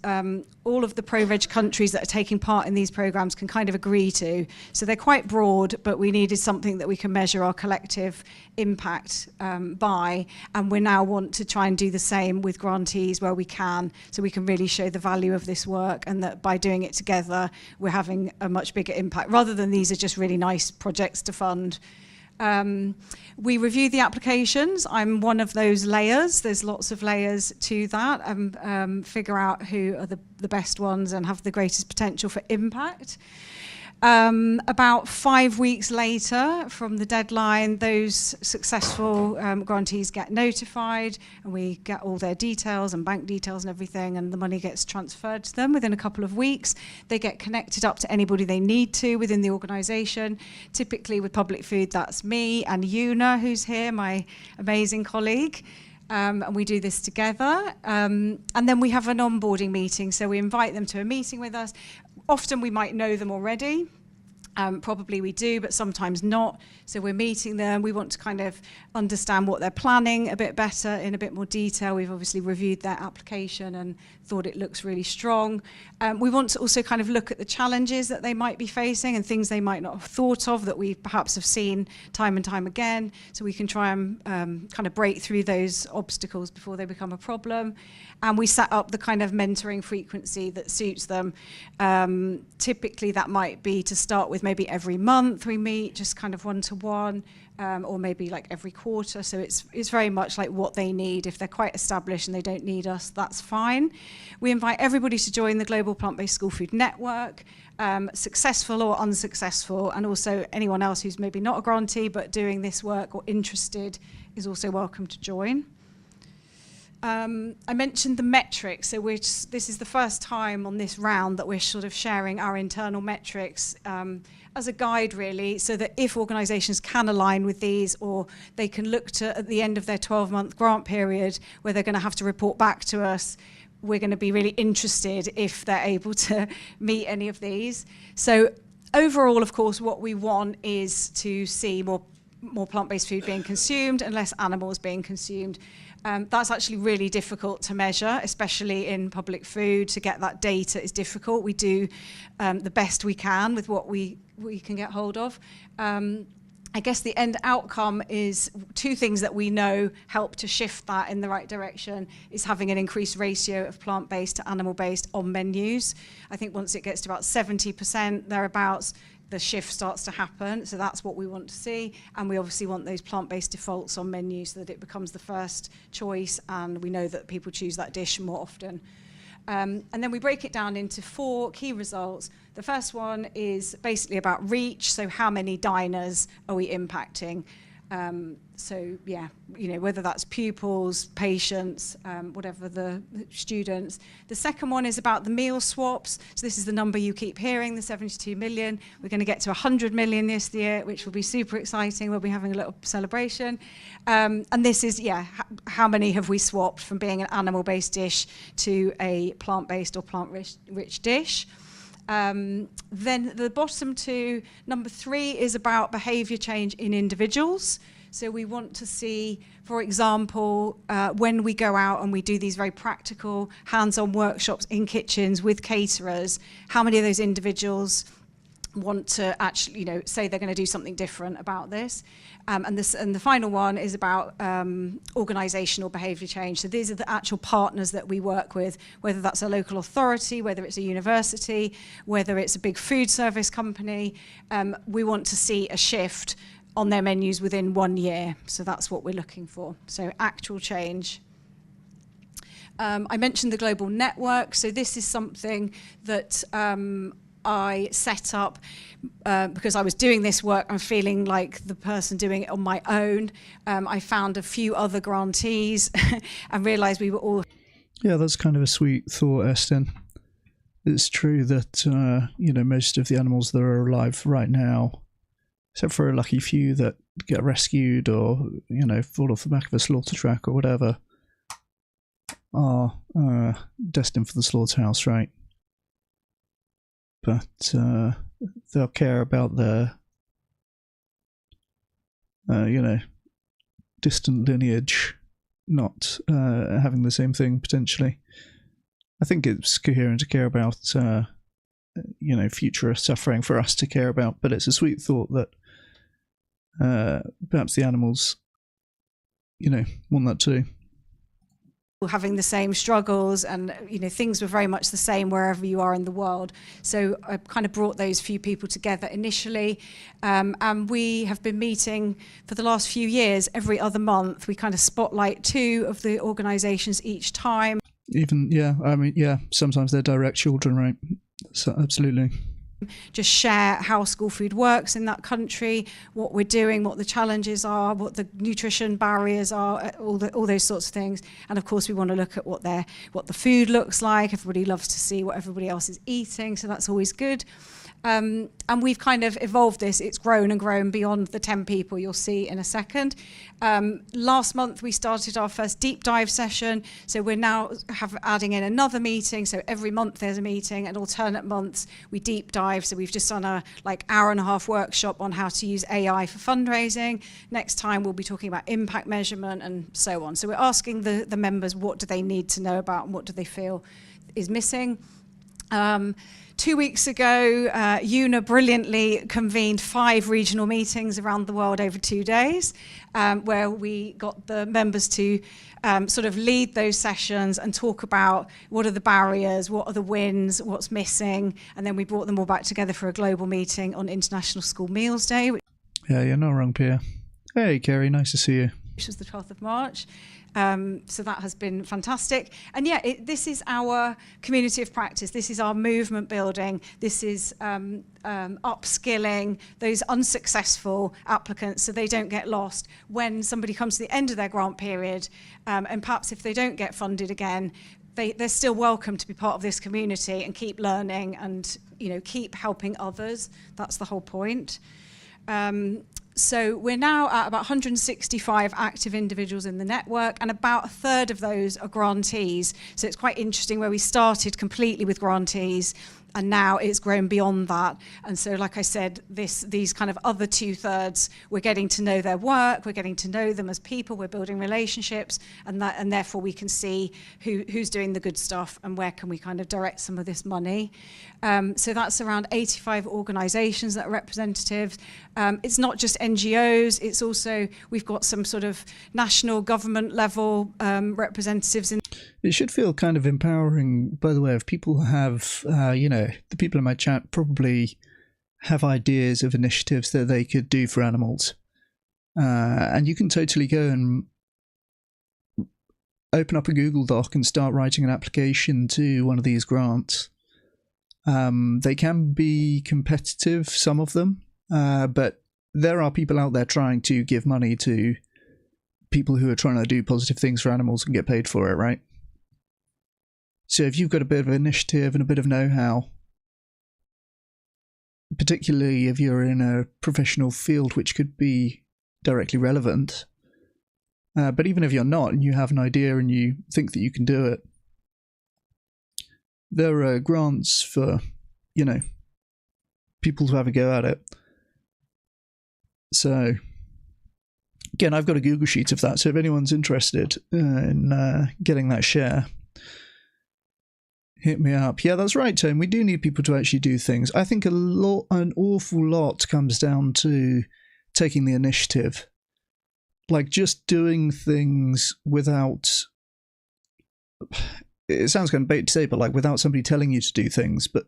all of the pro-veg countries that are taking part in these programs can kind of agree to. So they're quite broad, but we needed something that we can measure our collective impact by, and we now want to try and do the same with grantees where we can, so we can really show the value of this work, and that by doing it together, we're having a much bigger impact, rather than these are just really nice projects to fund. We review the applications. I'm one of those layers. There's lots of layers to that, and figure out who are the best ones and have the greatest potential for impact. About 5 weeks later from the deadline, those successful grantees get notified, and we get all their details and bank details and everything, and the money gets transferred to them within a couple of weeks. They get connected up to anybody they need to within the organisation. Typically with public food, that's me and Una, who's here, my amazing colleague. And we do this together. And then we have an onboarding meeting. So we invite them to a meeting with us. Often we might know them already. Probably we do, but sometimes not. So we're meeting them. We want to kind of understand what they're planning a bit better, in a bit more detail. We've obviously reviewed their application and thought it looks really strong. We want to also kind of look at the challenges that they might be facing and things they might not have thought of that we perhaps have seen time and time again. So we can try and kind of break through those obstacles before they become a problem. And we set up the kind of mentoring frequency that suits them. Typically that might be to start with maybe every month we meet, just kind of one-to-one, or maybe like every quarter. So it's very much like what they need. If they're quite established and they don't need us, that's fine. We invite everybody to join the Global Plant-Based School Food Network, successful or unsuccessful, and also anyone else who's maybe not a grantee but doing this work or interested is also welcome to join. I mentioned the metrics, so this is the first time on this round that we're sort of sharing our internal metrics as a guide, really, so that if organisations can align with these, or they can look to at the end of their 12-month grant period where they're going to have to report back to us, we're going to be really interested if they're able to meet any of these. So overall, of course, what we want is to see more plant-based food being consumed and less animals being consumed. That's actually really difficult to measure, especially in public food. To get that data is difficult. We do the best we can with what we can get hold of. I guess the end outcome is 2 things that we know help to shift that in the right direction is having an increased ratio of plant-based to animal-based on menus. I think once it gets to about 70% thereabouts, the shift starts to happen. So that's what we want to see. And we obviously want those plant-based defaults on menus so that it becomes the first choice, and we know that people choose that dish more often. And then we break it down into 4 key results. The first one is basically about reach, so how many diners are we impacting? So yeah, whether that's pupils, patients, whatever the students. The second one is about the meal swaps. So this is the number you keep hearing, the 72 million. We're going to get to 100 million this year, which will be super exciting. We'll be having a little celebration. And this is, how many have we swapped from being an animal-based dish to a plant-based or plant-rich dish? Then the bottom two, number 3 is about behaviour change in individuals. So we want to see, for example, when we go out and we do these very practical hands-on workshops in kitchens with caterers, how many of those individuals want to actually, say they're going to do something different about this. And the final one is about organisational behaviour change. So these are the actual partners that we work with, whether that's a local authority, whether it's a university, whether it's a big food service company. We want to see a shift on their menus within 1 year. So that's what we're looking for. So actual change. I mentioned the global network. So this is something that I set up because I was doing this work. I'm feeling like the person doing it on my own. I found a few other grantees and realised we were all... Yeah, that's kind of a sweet thought, Estin. It's true that, most of the animals that are alive right now, except for a lucky few that get rescued or, fall off the back of a slaughter track or whatever, are destined for the slaughterhouse, right? But they'll care about their, distant lineage not having the same thing, potentially. I think it's coherent to care about, future suffering for us to care about, but it's a sweet thought that perhaps the animals, want that too. Having the same struggles, and things were very much the same wherever you are in the world. So I kind of brought those few people together initially, and we have been meeting for the last few years every other month. We kind of spotlight 2 of the organisations each time. Sometimes they're direct children, right? So, absolutely. Just share how school food works in that country, what we're doing, what the challenges are, what the nutrition barriers are, all those sorts of things. And of course, we want to look at what the food looks like. Everybody loves to see what everybody else is eating, so that's always good. And we've kind of evolved this. It's grown and grown beyond the 10 people you'll see in a second. Last month, we started our first deep dive session. So we're now adding in another meeting. So every month there's a meeting, and alternate months we deep dive. So we've just done a hour-and-a-half workshop on how to use AI for fundraising. Next time we'll be talking about impact measurement and so on. So we're asking the members, what do they need to know about and what do they feel is missing. 2 weeks ago, UNA brilliantly convened 5 regional meetings around the world over 2 days, where we got the members to sort of lead those sessions and talk about what are the barriers, what are the wins, what's missing, and then we brought them all back together for a global meeting on International School Meals Day. Yeah, you're not wrong, Pia. Hey, Kerry, nice to see you. Which was the 12th of March. So that has been fantastic. And this is our community of practice. This is our movement building. This is upskilling those unsuccessful applicants so they don't get lost when somebody comes to the end of their grant period. And perhaps if they don't get funded again, they're still welcome to be part of this community and keep learning and keep helping others. That's the whole point. So we're now at about 165 active individuals in the network, and about a third of those are grantees. So it's quite interesting where we started completely with grantees, and now it's grown beyond that. And so, like I said, these kind of other 2/3, we're getting to know their work, we're getting to know them as people, we're building relationships, and therefore we can see who's doing the good stuff and where can we kind of direct some of this money. So that's around 85 organisations that are representatives. It's not just NGOs, it's also, we've got some sort of national government level representatives in. It should feel kind of empowering, by the way, if people have, the people in my chat probably have ideas of initiatives that they could do for animals. And you can totally go and open up a Google Doc and start writing an application to one of these grants. They can be competitive, some of them, but there are people out there trying to give money to people who are trying to do positive things for animals and get paid for it, right? So if you've got a bit of initiative and a bit of know-how, particularly if you're in a professional field which could be directly relevant, but even if you're not and you have an idea and you think that you can do it, there are grants for, you know, people to have a go at it. So, again, I've got a Google Sheet of that, so if anyone's interested in getting that share, hit me up. Yeah, that's right, Tone. We do need people to actually do things. I think an awful lot comes down to taking the initiative. Like, just doing things without... It sounds kind of bait to say, but like without somebody telling you to do things. But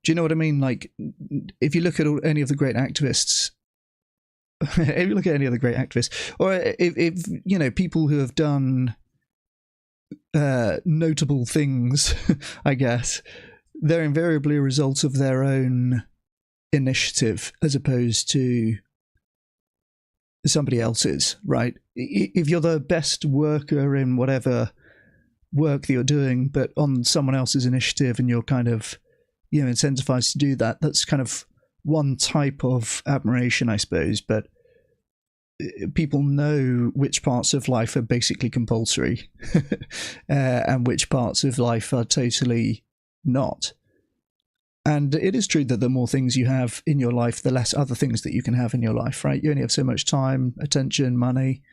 do you know what I mean? Like, if you look at any of the great activists... if you look at any of the great activists, or if you know, people who have done notable things, I guess, they're invariably a result of their own initiative as opposed to somebody else's, right? If you're the best worker in whatever work that you're doing, but on someone else's initiative, and you're kind of, you know, incentivized to do that, that's kind of one type of admiration, I suppose. But people know which parts of life are basically compulsory and which parts of life are totally not. And it is true that the more things you have in your life, the less other things that you can have in your life, right? You only have so much time, attention, money.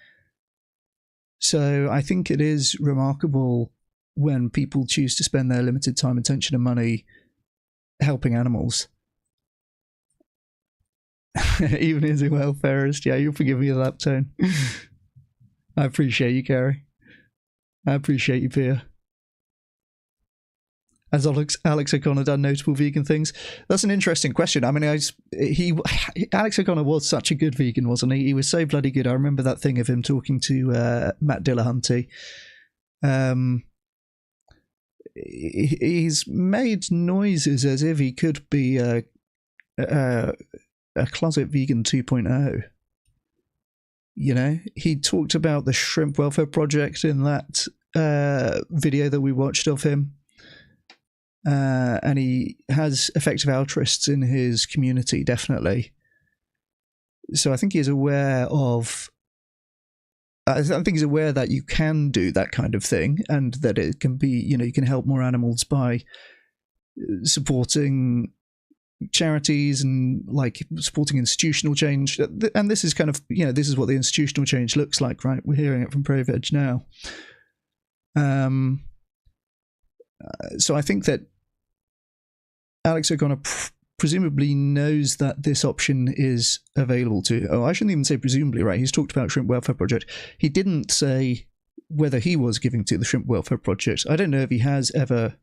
So I think it is remarkable when people choose to spend their limited time, attention, and money helping animals. Even as a welfarist, yeah, you'll forgive me of that, Tone. I appreciate you, Carrie. I appreciate you, Pia. Has Alex O'Connor done notable vegan things? That's an interesting question. I mean, Alex O'Connor was such a good vegan, wasn't he? He was so bloody good. I remember that thing of him talking to Matt Dillahunty. He's made noises as if he could be a closet vegan 2.0. You know, he talked about the Shrimp Welfare Project in that video that we watched of him. And he has effective altruists in his community, definitely. So I think he's aware of... I think he's aware that you can do that kind of thing, and that it can be, you know, you can help more animals by supporting charities and like supporting institutional change. And this is kind of, you know, this is what the institutional change looks like, right? We're hearing it from ProVeg now. So I think that Alex O'Connor presumably knows that this option is available to... Oh, I shouldn't even say presumably, right? He's talked about Shrimp Welfare Project. He didn't say whether he was giving to the Shrimp Welfare Project. I don't know if he has ever,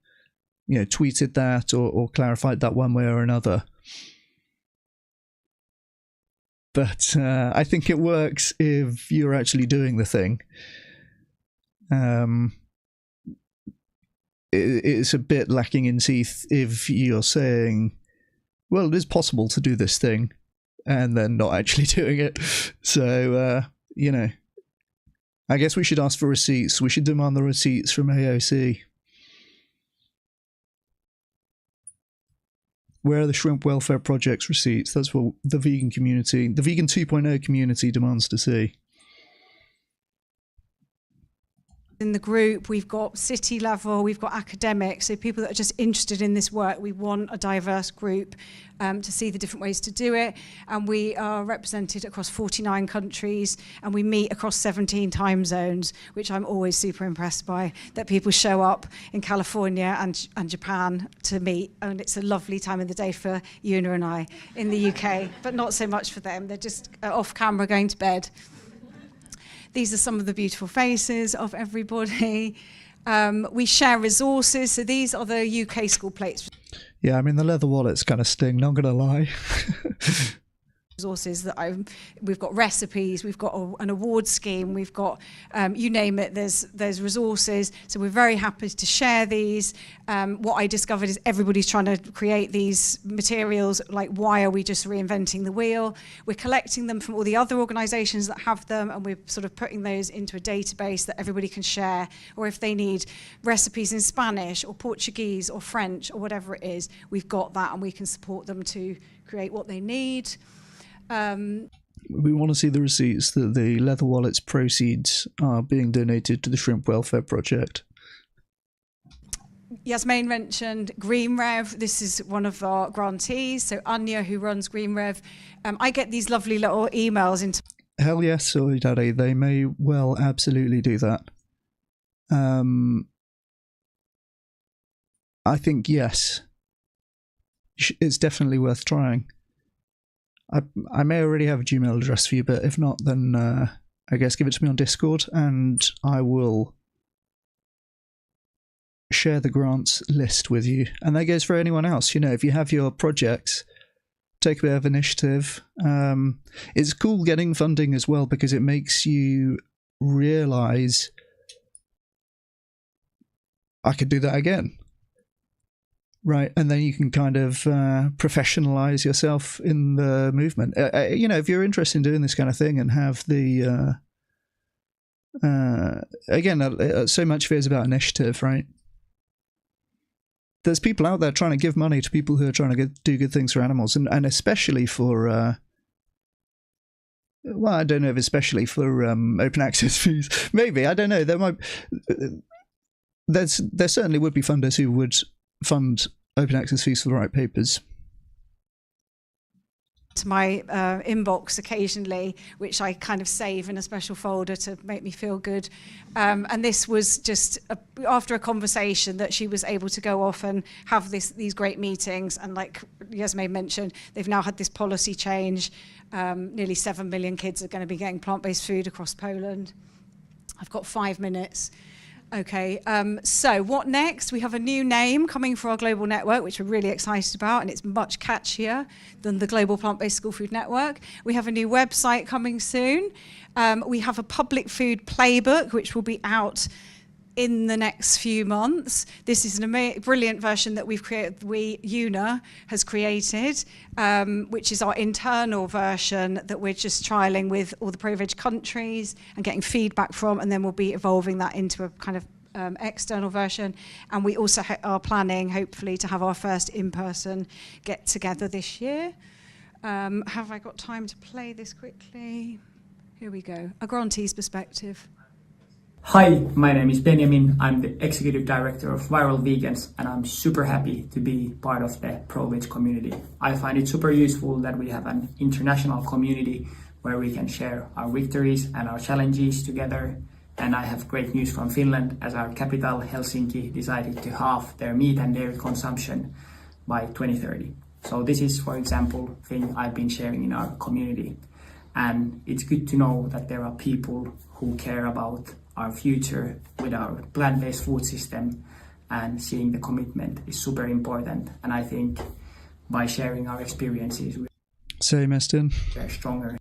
you know, tweeted that or clarified that one way or another. But I think it works if you're actually doing the thing. It's a bit lacking in teeth if you're saying, well, it is possible to do this thing, and then not actually doing it. So, you know, I guess we should ask for receipts. We should demand the receipts from AOC. Where are the Shrimp Welfare Project's receipts? That's what the vegan community, the vegan 2.0 community demands to see. In the group, we've got city level, we've got academics, so people that are just interested in this work. We want a diverse group to see the different ways to do it, and we are represented across 49 countries, and we meet across 17 time zones, which I'm always super impressed by, that people show up in California and Japan to meet, and it's a lovely time of the day for Una and I in the UK, but not so much for them. They're just off camera going to bed. These are some of the beautiful faces of everybody. We share resources. So these are the UK school plates. Yeah, I mean, the leather wallets kind of sting, not going to lie. resources that we've got recipes, we've got an award scheme, we've got you name it, there's resources. So we're very happy to share these. What I discovered is everybody's trying to create these materials. Like, why are we just reinventing the wheel? We're collecting them from all the other organisations that have them, and we're sort of putting those into a database that everybody can share. Or if they need recipes in Spanish or Portuguese or French or whatever it is, we've got that, and we can support them to create what they need. We want to see the receipts that the Leather Wallets proceeds are being donated to the Shrimp Welfare Project. Yasmin mentioned Green Rev. This is one of our grantees. So Anya, who runs Green Rev, I get these lovely little emails into. Hell yes, Solidarity. They may well absolutely do that. I think yes. It's definitely worth trying. I may already have a Gmail address for you, but if not, then I guess give it to me on Discord, and I will share the grants list with you. And that goes for anyone else. You know, if you have your projects, take a bit of initiative. It's cool getting funding as well, because it makes you realise I could do that again. Right, and then you can kind of professionalize yourself in the movement. You know, if you're interested in doing this kind of thing and have the again, so much of it is about initiative, right? There's people out there trying to give money to people who are trying to do good things for animals, and especially for well, I don't know if especially for open access fees. Maybe, I don't know. There certainly would be funders who would fund open access fees for the right papers. To my inbox occasionally, which I kind of save in a special folder to make me feel good. And this was just after a conversation that she was able to go off and have these great meetings. And like Yasmin mentioned, they've now had this policy change. Nearly 7 million kids are going to be getting plant-based food across Poland. I've got 5 minutes. Okay, so what next? We have a new name coming for our global network, which we're really excited about, and it's much catchier than the Global Plant-Based School Food Network. We have a new website coming soon. We have a public food playbook, which will be out in the next few months. This is an brilliant version that we've created, UNA has created, which is our internal version that we're just trialing with all the Pro-Veg countries and getting feedback from, and then we'll be evolving that into a kind of external version. And we also are planning, hopefully, to have our first in-person get-together this year. Have I got time to play this quickly? Here we go. A grantee's perspective. Hi, my name is Benjamin. I'm the Executive Director of Viral Vegans, and I'm super happy to be part of the Pro-Veg community. I find it super useful that we have an international community where we can share our victories and our challenges together. And I have great news from Finland, as our capital, Helsinki, decided to halve their meat and dairy consumption by 2030. So this is, for example, thing I've been sharing in our community. And it's good to know that there are people who care about our future with our plant-based food system, and seeing the commitment is super important. And I think by sharing our experiences, we're stronger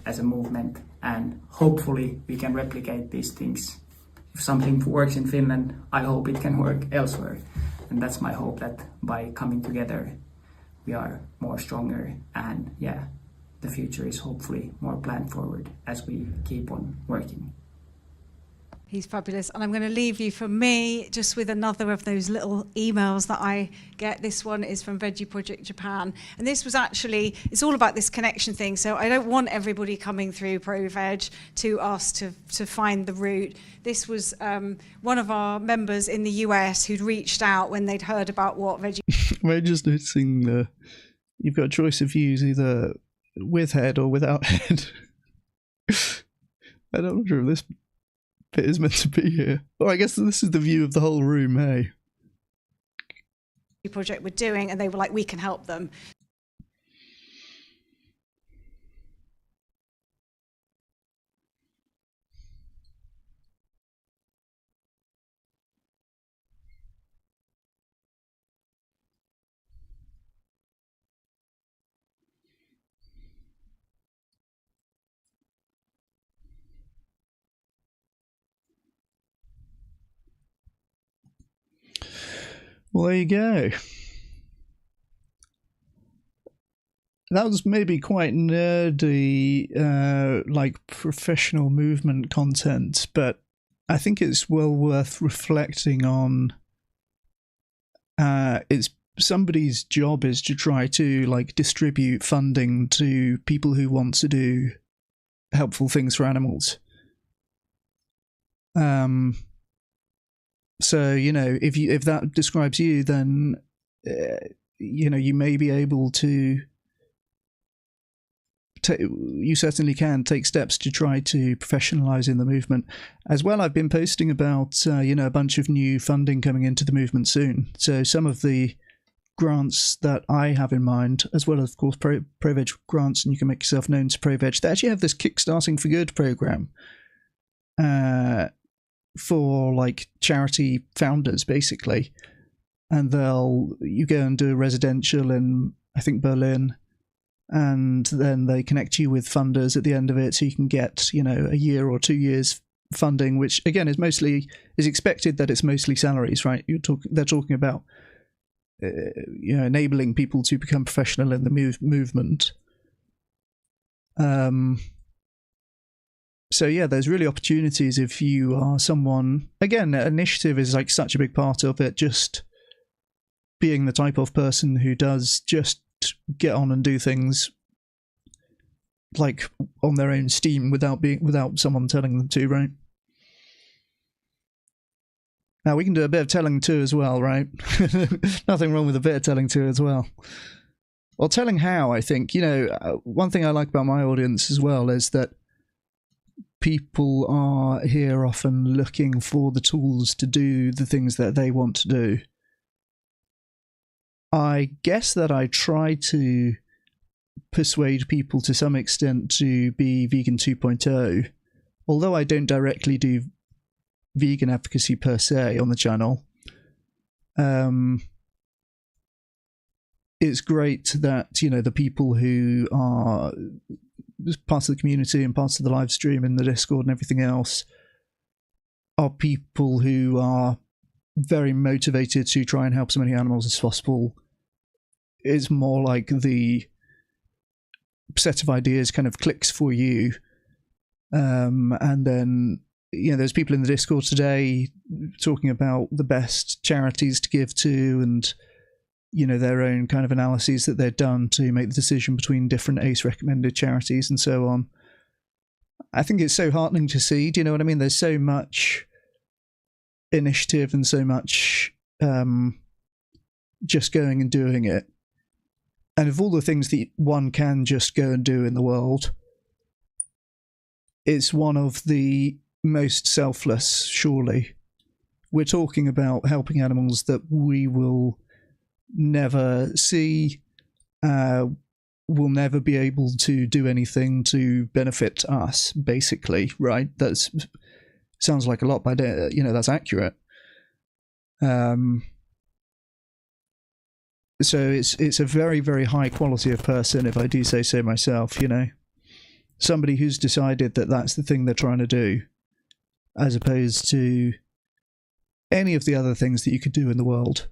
as a movement, and hopefully we can replicate these things. If something works in Finland, I hope it can work elsewhere. And that's my hope, that by coming together, we are more stronger, and yeah, the future is hopefully more planned forward as we keep on working. He's fabulous. And I'm going to leave you, for me, just with another of those little emails that I get. This one is from Veggie Project Japan. And this was actually, it's all about this connection thing. So I don't want everybody coming through Pro-Veg to us to find the route. This was one of our members in the US who'd reached out when they'd heard about what Veggie... We're just noticing you've got a choice of views, either with head or without head. I'm not sure if this bit is meant to be here. Oh, I guess this is the view of the whole room, hey? Project were doing, and they were like, we can help them. Well, there you go. That was maybe quite nerdy, like professional movement content, but I think it's well worth reflecting on. It's somebody's job is to try to like distribute funding to people who want to do helpful things for animals. So if that describes you, then you may be able to. You certainly can take steps to try to professionalize in the movement. As well, I've been posting about a bunch of new funding coming into the movement soon. So some of the grants that I have in mind, as well as, of course, ProVeg grants, and you can make yourself known to ProVeg. They actually have this Kickstarting for Good program for like charity founders, basically. And you go and do a residential in, I think, Berlin. And then they connect you with funders at the end of it, so you can get a year or 2 years funding, which again is expected that it's mostly salaries, right? They're talking about enabling people to become professional in the movement. So yeah, there's really opportunities if you are someone. Again, initiative is like such a big part of it. Just being the type of person who does just get on and do things like on their own steam without someone telling them to, right? Now we can do a bit of telling to as well, right? Nothing wrong with a bit of telling to as well. Or telling how, I think. One thing I like about my audience as well is that people are here often looking for the tools to do the things that they want to do. I guess that I try to persuade people to some extent to be vegan 2.0, although I don't directly do vegan advocacy per se on the channel. It's great that the people who are parts of the community and parts of the live stream and the Discord and everything else are people who are very motivated to try and help as many animals as possible. It's more like the set of ideas kind of clicks for you. And then, there's people in the Discord today talking about the best charities to give to and, their own kind of analyses that they've done to make the decision between different ACE recommended charities and so on. I think it's so heartening to see. Do you know what I mean? There's so much initiative and so much just going and doing it. And of all the things that one can just go and do in the world, it's one of the most selfless, surely. We're talking about helping animals that we will never see, will never be able to do anything to benefit us, basically, right? That sounds like a lot, but that's accurate. So it's a very, very high quality of person, if I do say so myself, somebody who's decided that that's the thing they're trying to do, as opposed to any of the other things that you could do in the world.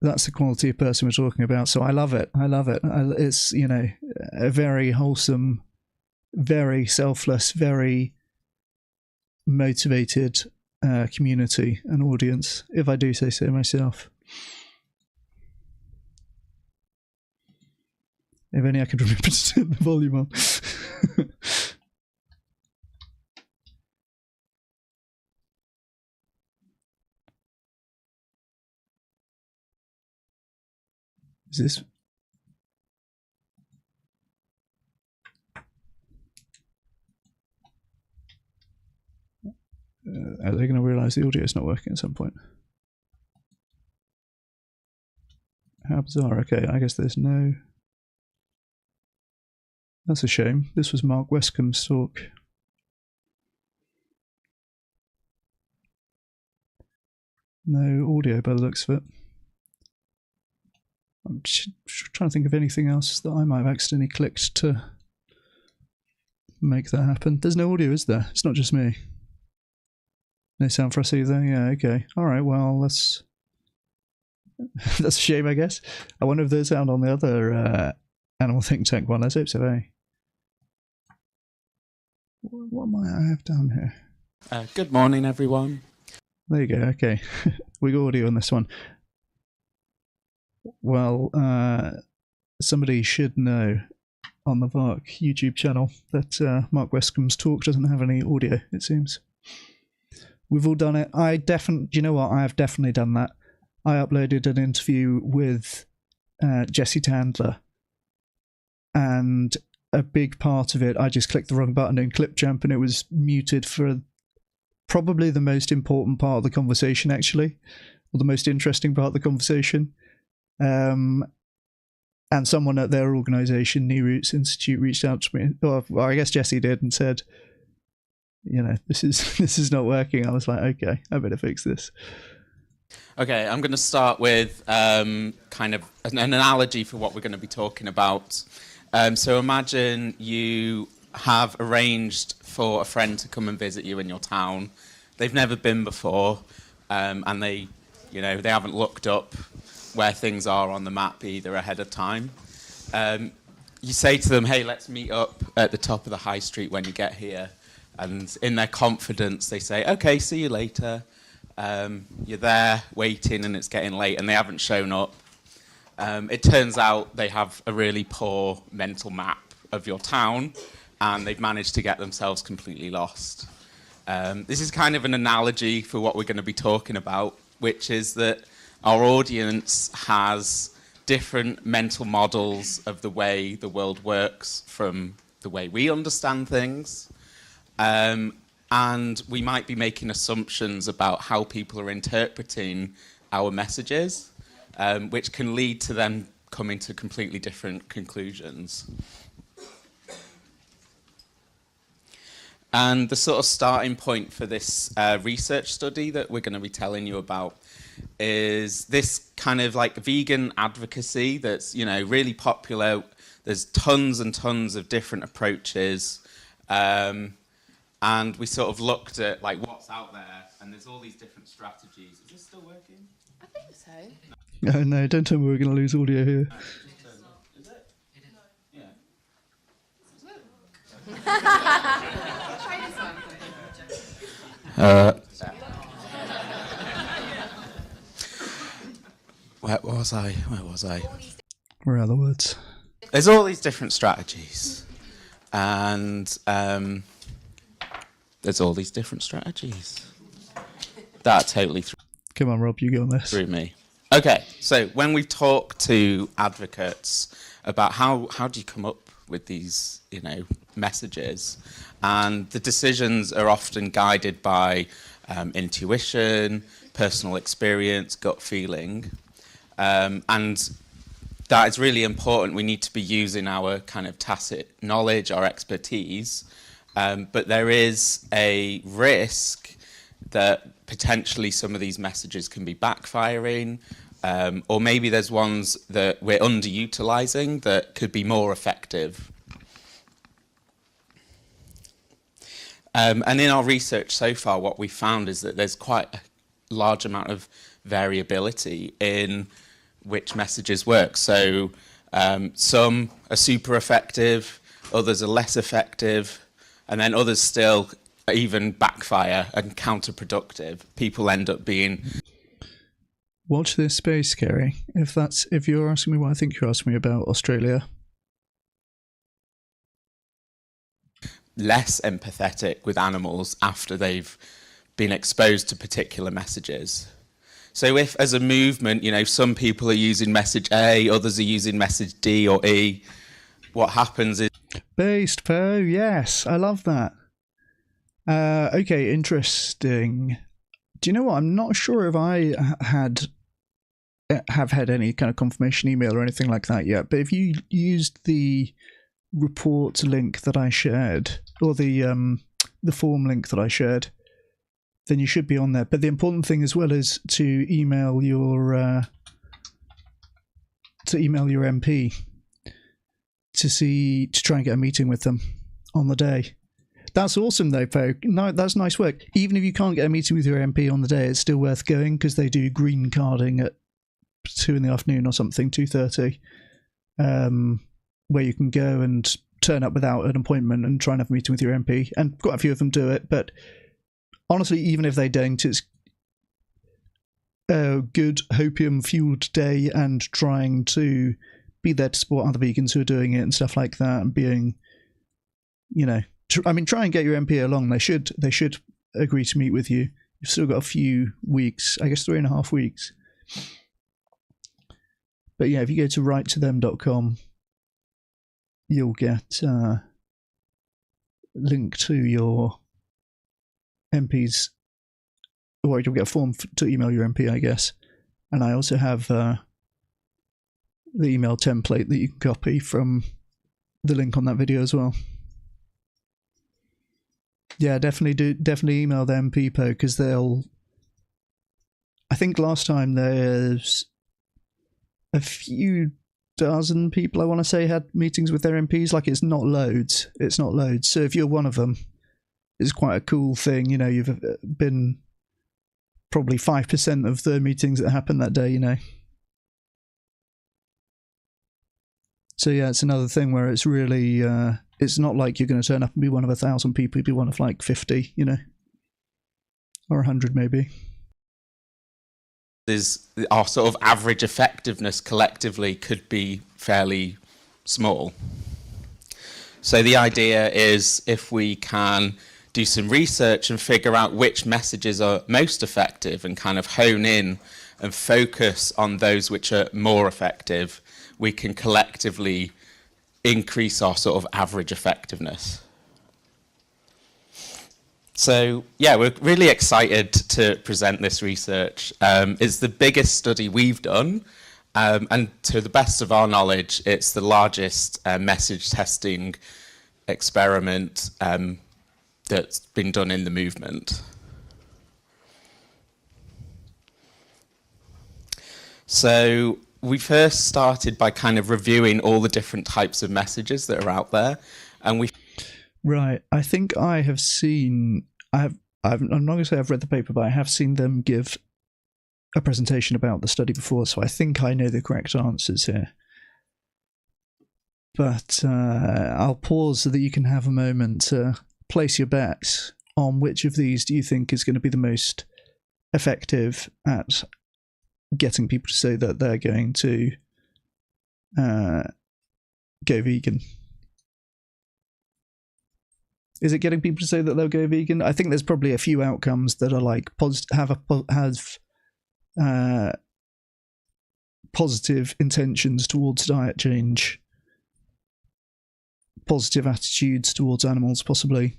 That's the quality of person we're talking about. So I love it. It's, a very wholesome, very selfless, very motivated community and audience, if I do say so myself. If only I could remember to turn the volume on. Is this? Are they going to realise the audio is not working at some point? How bizarre. Okay, I guess there's no... That's a shame. This was Mark Westcombe's talk. No audio by the looks of it. I'm just trying to think of anything else that I might have accidentally clicked to make that happen. There's no audio, is there? It's not just me. No sound for us either. Yeah, okay. All right, well, that's a shame, I guess. I wonder if there's sound on the other Animal Think Tank one. Let's hope so, eh? What might I have down here? Good morning, everyone. There you go, okay. We got audio on this one. Well, somebody should know on the VARC YouTube channel that Mark Westcombe's talk doesn't have any audio, it seems. We've all done it. Do you know what? I have definitely done that. I uploaded an interview with Jesse Tandler, and a big part of it, I just clicked the wrong button in Clipchamp, and it was muted for probably the most important part of the conversation, actually, or the most interesting part of the conversation. And someone at their organisation, New Roots Institute, reached out to me. Well, I guess Jesse did, and said, this is not working. I was like, okay, I better fix this. Okay, I'm going to start with kind of an analogy for what we're going to be talking about. So imagine you have arranged for a friend to come and visit you in your town. They've never been before, and they haven't looked up where things are on the map either ahead of time. You say to them, hey, let's meet up at the top of the high street when you get here. And in their confidence, they say, okay, see you later. You're there waiting and it's getting late and they haven't shown up. It turns out they have a really poor mental map of your town and they've managed to get themselves completely lost. This is kind of an analogy for what we're going to be talking about, which is that our audience has different mental models of the way the world works from the way we understand things. And we might be making assumptions about how people are interpreting our messages, which can lead to them coming to completely different conclusions. And the sort of starting point for this research study that we're going to be telling you about is this kind of like vegan advocacy that's, really popular. There's tons and tons of different approaches. And we sort of looked at like what's out there, and there's all these different strategies. Is this still working? I think so. No, don't tell me we're going to lose audio here. No, just turn it. Is it? It is. Yeah. Try this one. Where was I? Where are the words? There's all these different strategies, and there's all these different strategies. That totally Come on, Rob, you go on this. threw me. Okay, so when we've talked to advocates about how do you come up with these, messages, and the decisions are often guided by intuition, personal experience, gut feeling, and that is really important. We need to be using our kind of tacit knowledge, our expertise, but there is a risk that potentially some of these messages can be backfiring, or maybe there's ones that we're underutilizing that could be more effective. And in our research so far, what we found is that there's quite a large amount of variability in which messages work. So some are super effective, others are less effective, and then others still even backfire and counterproductive. People end up being... Watch this space, Kerry. If you're asking me what I think you're asking me about Australia. Less empathetic with animals after they've been exposed to particular messages. So if, as a movement, some people are using message A, others are using message D or E, what happens is... Based, Poe, yes, I love that. Okay, interesting. Do you know what? I'm not sure if I have had any kind of confirmation email or anything like that yet, but if you used the report link that I shared, or the form link that I shared, then you should be on there. But the important thing as well is to email your MP to try and get a meeting with them on the day. That's awesome, though, Poe. No, that's nice work. Even if you can't get a meeting with your MP on the day, it's still worth going because they do green carding at 2 in the afternoon or something, 2:30, where you can go and turn up without an appointment and try and have a meeting with your MP. And quite a few of them do it. But honestly, even if they don't, it's a good hopium-fueled day and trying to be there to support other vegans who are doing it and stuff like that, and being, try and get your MP along. They should agree to meet with you. You've still got a few weeks, I guess 3.5 weeks. But yeah, if you go to writetothem.com, you'll get a link to your MP's, or you'll get a form to email your MP, I guess. And I also have the email template that you can copy from the link on that video as well. Yeah, definitely email the MP, Poe, because they'll. I think last time there's a few dozen people, I want to say, had meetings with their MPs. Like, it's not loads. So if you're one of them, it's quite a cool thing. You've been probably 5% of the meetings that happened that day. So yeah, it's another thing where it's really. It's not like you're going to turn up and be one of 1,000 people. You'd be one of like 50, or 100 maybe. Our sort of average effectiveness collectively could be fairly small. So the idea is, if we can do some research and figure out which messages are most effective and kind of hone in and focus on those which are more effective, we can collectively increase our sort of average effectiveness. So yeah, we're really excited to present this research. It's the biggest study we've done, and to the best of our knowledge, it's the largest message testing experiment that's been done in the movement. So we first started by kind of reviewing all the different types of messages that are out there, and we. Right, I think I have seen. I'm not going to say I've read the paper, but I have seen them give a presentation about the study before, so I think I know the correct answers here. But I'll pause so that you can have a moment to place your bets on which of these do you think is going to be the most effective at getting people to say that they're going to go vegan. Is it getting people to say that they'll go vegan? I think there's probably a few outcomes that are like positive intentions towards diet change, positive attitudes towards animals, possibly.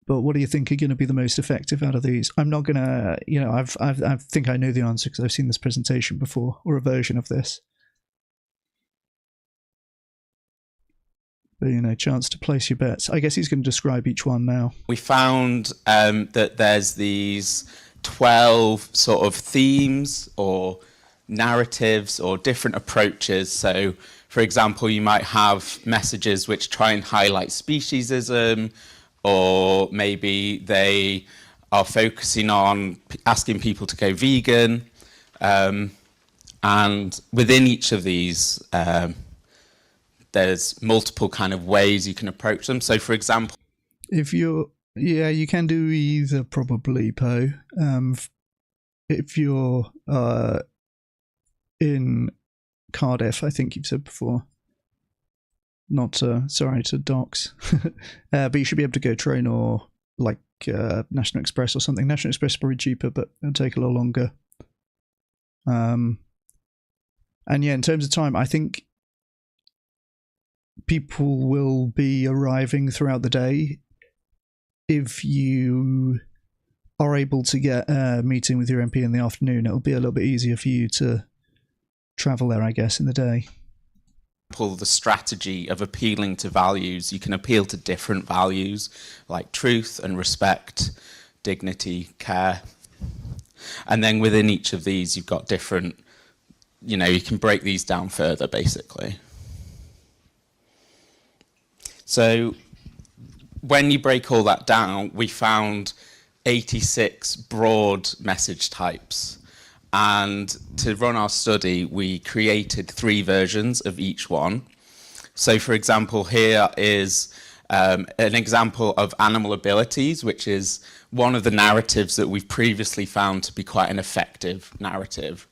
But what do you think are going to be the most effective out of these? I'm not going to, I think I know the answer because I've seen this presentation before, or a version of this. But, chance to place your bets. I guess he's going to describe each one now. We found that there's these 12 sort of themes or narratives or different approaches. So, for example, you might have messages which try and highlight speciesism, or maybe they are focusing on asking people to go vegan. And within each of these, there's multiple kind of ways you can approach them. So, for example, you can do either, probably, Poe. If you're in Cardiff, I think you've said before. Not sorry to docs, but you should be able to go train or like National Express or something. National Express is probably cheaper, but it'll take a little longer. And yeah, in terms of time, I think people will be arriving throughout the day. If you are able to get a meeting with your MP in the afternoon, it'll be a little bit easier for you to travel there, I guess, in the day. The strategy of appealing to values, you can appeal to different values like truth and respect, dignity, care. And then within each of these, you've got different, you can break these down further, basically. So when you break all that down, we found 86 broad message types. And to run our study, we created 3 versions of each one. So, for example, here is an example of animal abilities, which is one of the narratives that we've previously found to be quite an effective narrative.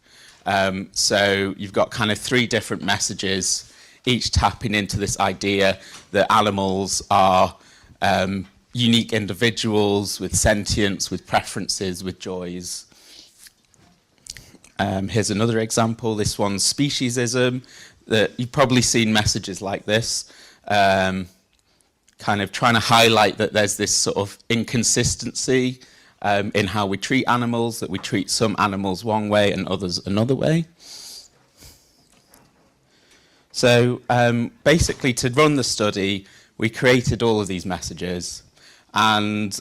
So you've got kind of 3 different messages, each tapping into this idea that animals are unique individuals with sentience, with preferences, with joys. Here's another example. This one's speciesism. You've probably seen messages like this, kind of trying to highlight that there's this sort of inconsistency in how we treat animals, that we treat some animals one way and others another way. So basically, to run the study, we created all of these messages. And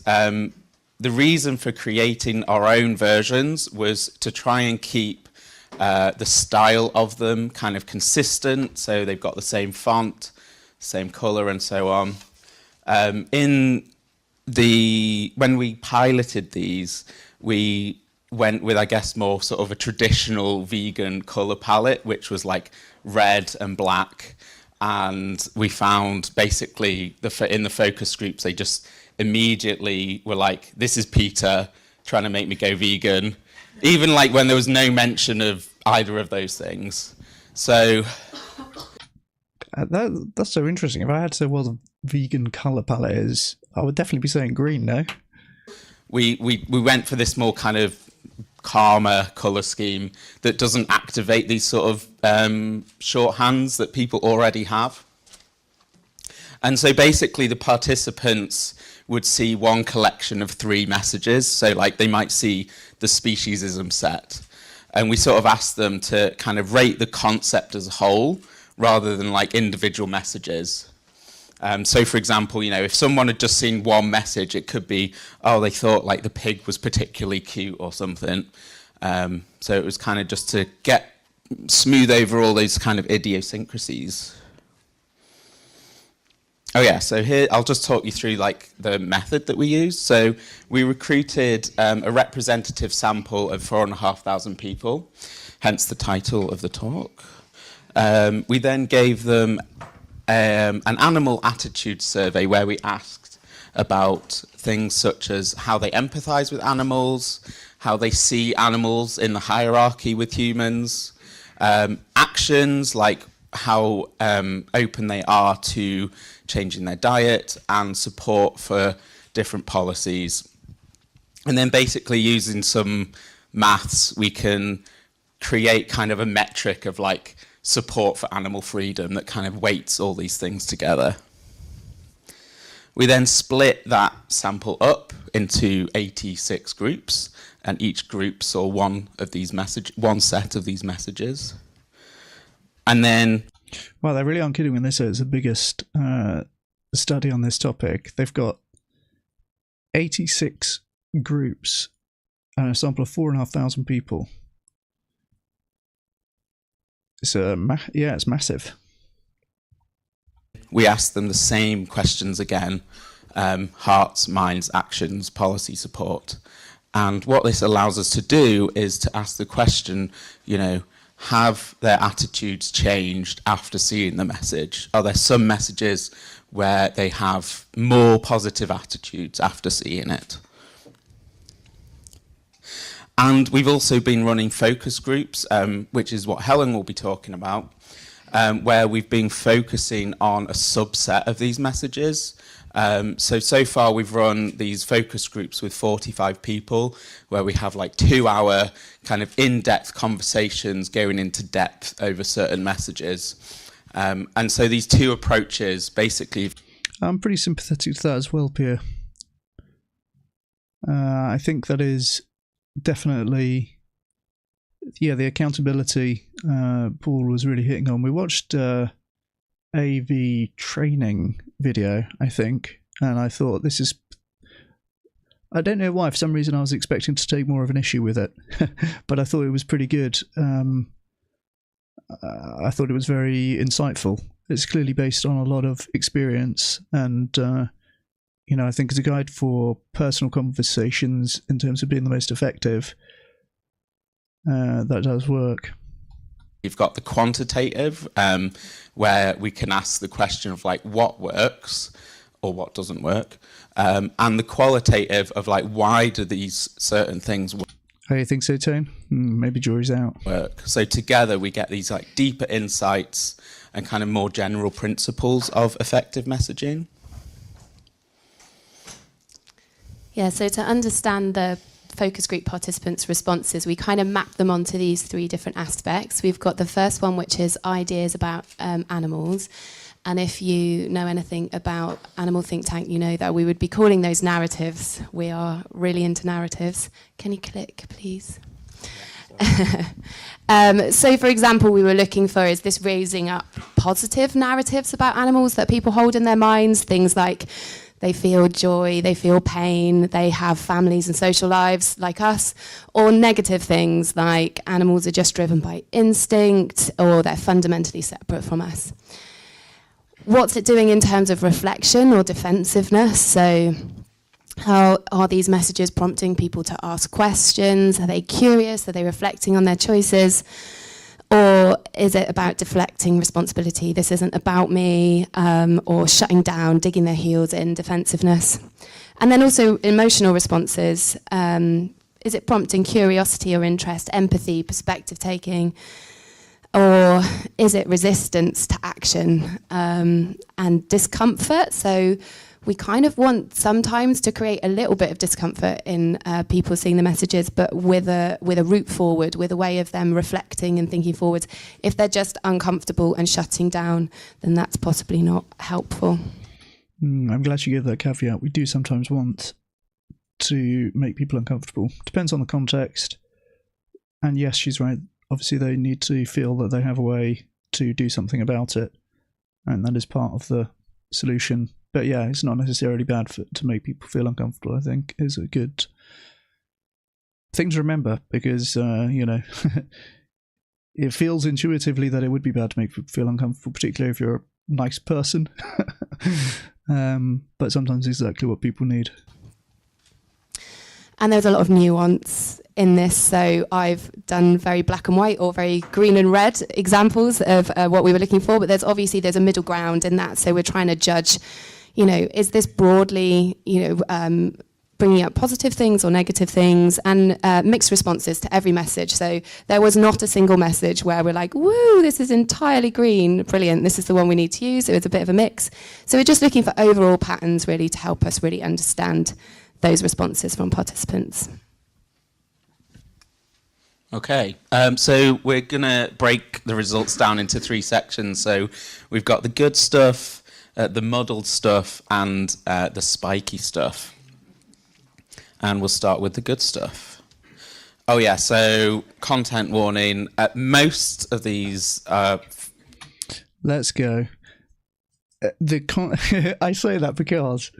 the reason for creating our own versions was to try and keep the style of them kind of consistent, so they've got the same font, same color, and so on. When we piloted these, we went with, I guess, more sort of a traditional vegan color palette, which was like red and black. And we found basically in the focus groups, they just immediately were like, this is Peter trying to make me go vegan, even like when there was no mention of either of those things. So that's so interesting. If I had to say what the vegan colour palette is, I would definitely be saying green, no? We went for this more kind of calmer colour scheme that doesn't activate these sort of shorthands that people already have. And so basically the participants would see one collection of 3 messages. So like they might see the speciesism set. And we sort of asked them to kind of rate the concept as a whole rather than like individual messages. So for example, you know, if someone had just seen one message, it could be, oh, they thought like the pig was particularly cute or something. So it was kind of just to smooth over all those kind of idiosyncrasies. Oh yeah, so here I'll just talk you through like the method that we used. So we recruited a representative sample of 4,500 people, hence the title of the talk. We then gave them an animal attitude survey where we asked about things such as how they empathize with animals, how they see animals in the hierarchy with humans, actions like how open they are to changing their diet, and support for different policies. And then basically using some maths, we can create kind of a metric of like support for animal freedom that kind of weights all these things together. We then split that sample up into 86 groups, and each group saw one set of these messages. And then well, they really aren't kidding when they say it's the biggest study on this topic. They've got 86 groups and a sample of 4,500 people. It's it's massive. We asked them the same questions again, hearts, minds, actions, policy support. And what this allows us to do is to ask the question, you know, have their attitudes changed after seeing the message? Are there some messages where they have more positive attitudes after seeing it? And we've also been running focus groups, which is what Helen will be talking about, where we've been focusing on a subset of these messages. So far we've run these focus groups with 45 people where we have like 2-hour kind of in-depth conversations going into depth over certain messages. And so these 2 approaches basically... I'm pretty sympathetic to that as well, Pierre. I think that is definitely... Yeah, the accountability Paul was really hitting on. We watched... AV training video, I think, and I thought this is... I don't know why, for some reason I was expecting to take more of an issue with it, but I thought it was pretty good. I thought it was very insightful. It's clearly based on a lot of experience, and I think as a guide for personal conversations in terms of being the most effective, that does work. You've got the quantitative, where we can ask the question of like what works or what doesn't work, and the qualitative of like why do these certain things work. Oh, you think so, Tone? Maybe jury's out. So together we get these like deeper insights and kind of more general principles of effective messaging. Yeah, so to understand the focus group participants' responses, we kind of map them onto these 3 different aspects. We've got the first one, which is ideas about animals. And if you know anything about Animal Think Tank, you know that we would be calling those narratives. We are really into narratives. Can you click, please? So, for example, we were looking for, is this raising up positive narratives about animals that people hold in their minds? Things like they feel joy, they feel pain, they have families and social lives like us, or negative things like animals are just driven by instinct or they're fundamentally separate from us. What's it doing in terms of reflection or defensiveness? So how are these messages prompting people to ask questions? Are they curious? Are they reflecting on their choices? Or is it about deflecting responsibility? This isn't about me, or shutting down, digging their heels in, defensiveness. And then also emotional responses. Is it prompting curiosity or interest, empathy, perspective taking? Or is it resistance to action and discomfort? So we kind of want sometimes to create a little bit of discomfort in people seeing the messages, but with a route forward, with a way of them reflecting and thinking forward. If they're just uncomfortable and shutting down, then that's possibly not helpful. I'm glad you gave that caveat. We do sometimes want to make people uncomfortable. Depends on the context. And yes, she's right. Obviously, they need to feel that they have a way to do something about it. And that is part of the solution. But yeah, it's not necessarily bad to make people feel uncomfortable, I think, is a good thing to remember because, it feels intuitively that it would be bad to make people feel uncomfortable, particularly if you're a nice person. But sometimes it's exactly what people need. And there's a lot of nuance in this. So I've done very black and white or very green and red examples of what we were looking for. But there's a middle ground in that. So we're trying to judge, is this broadly, bringing up positive things or negative things, and mixed responses to every message. So there was not a single message where we're like, woo, this is entirely green, brilliant, this is the one we need to use. It was a bit of a mix. So we're just looking for overall patterns really to help us really understand those responses from participants. Okay, so we're going to break the results down into 3 sections. So we've got the good stuff, the muddled stuff, and the spiky stuff. And we'll start with the good stuff. Oh yeah, so content warning. Most of these... Let's go. I say that because...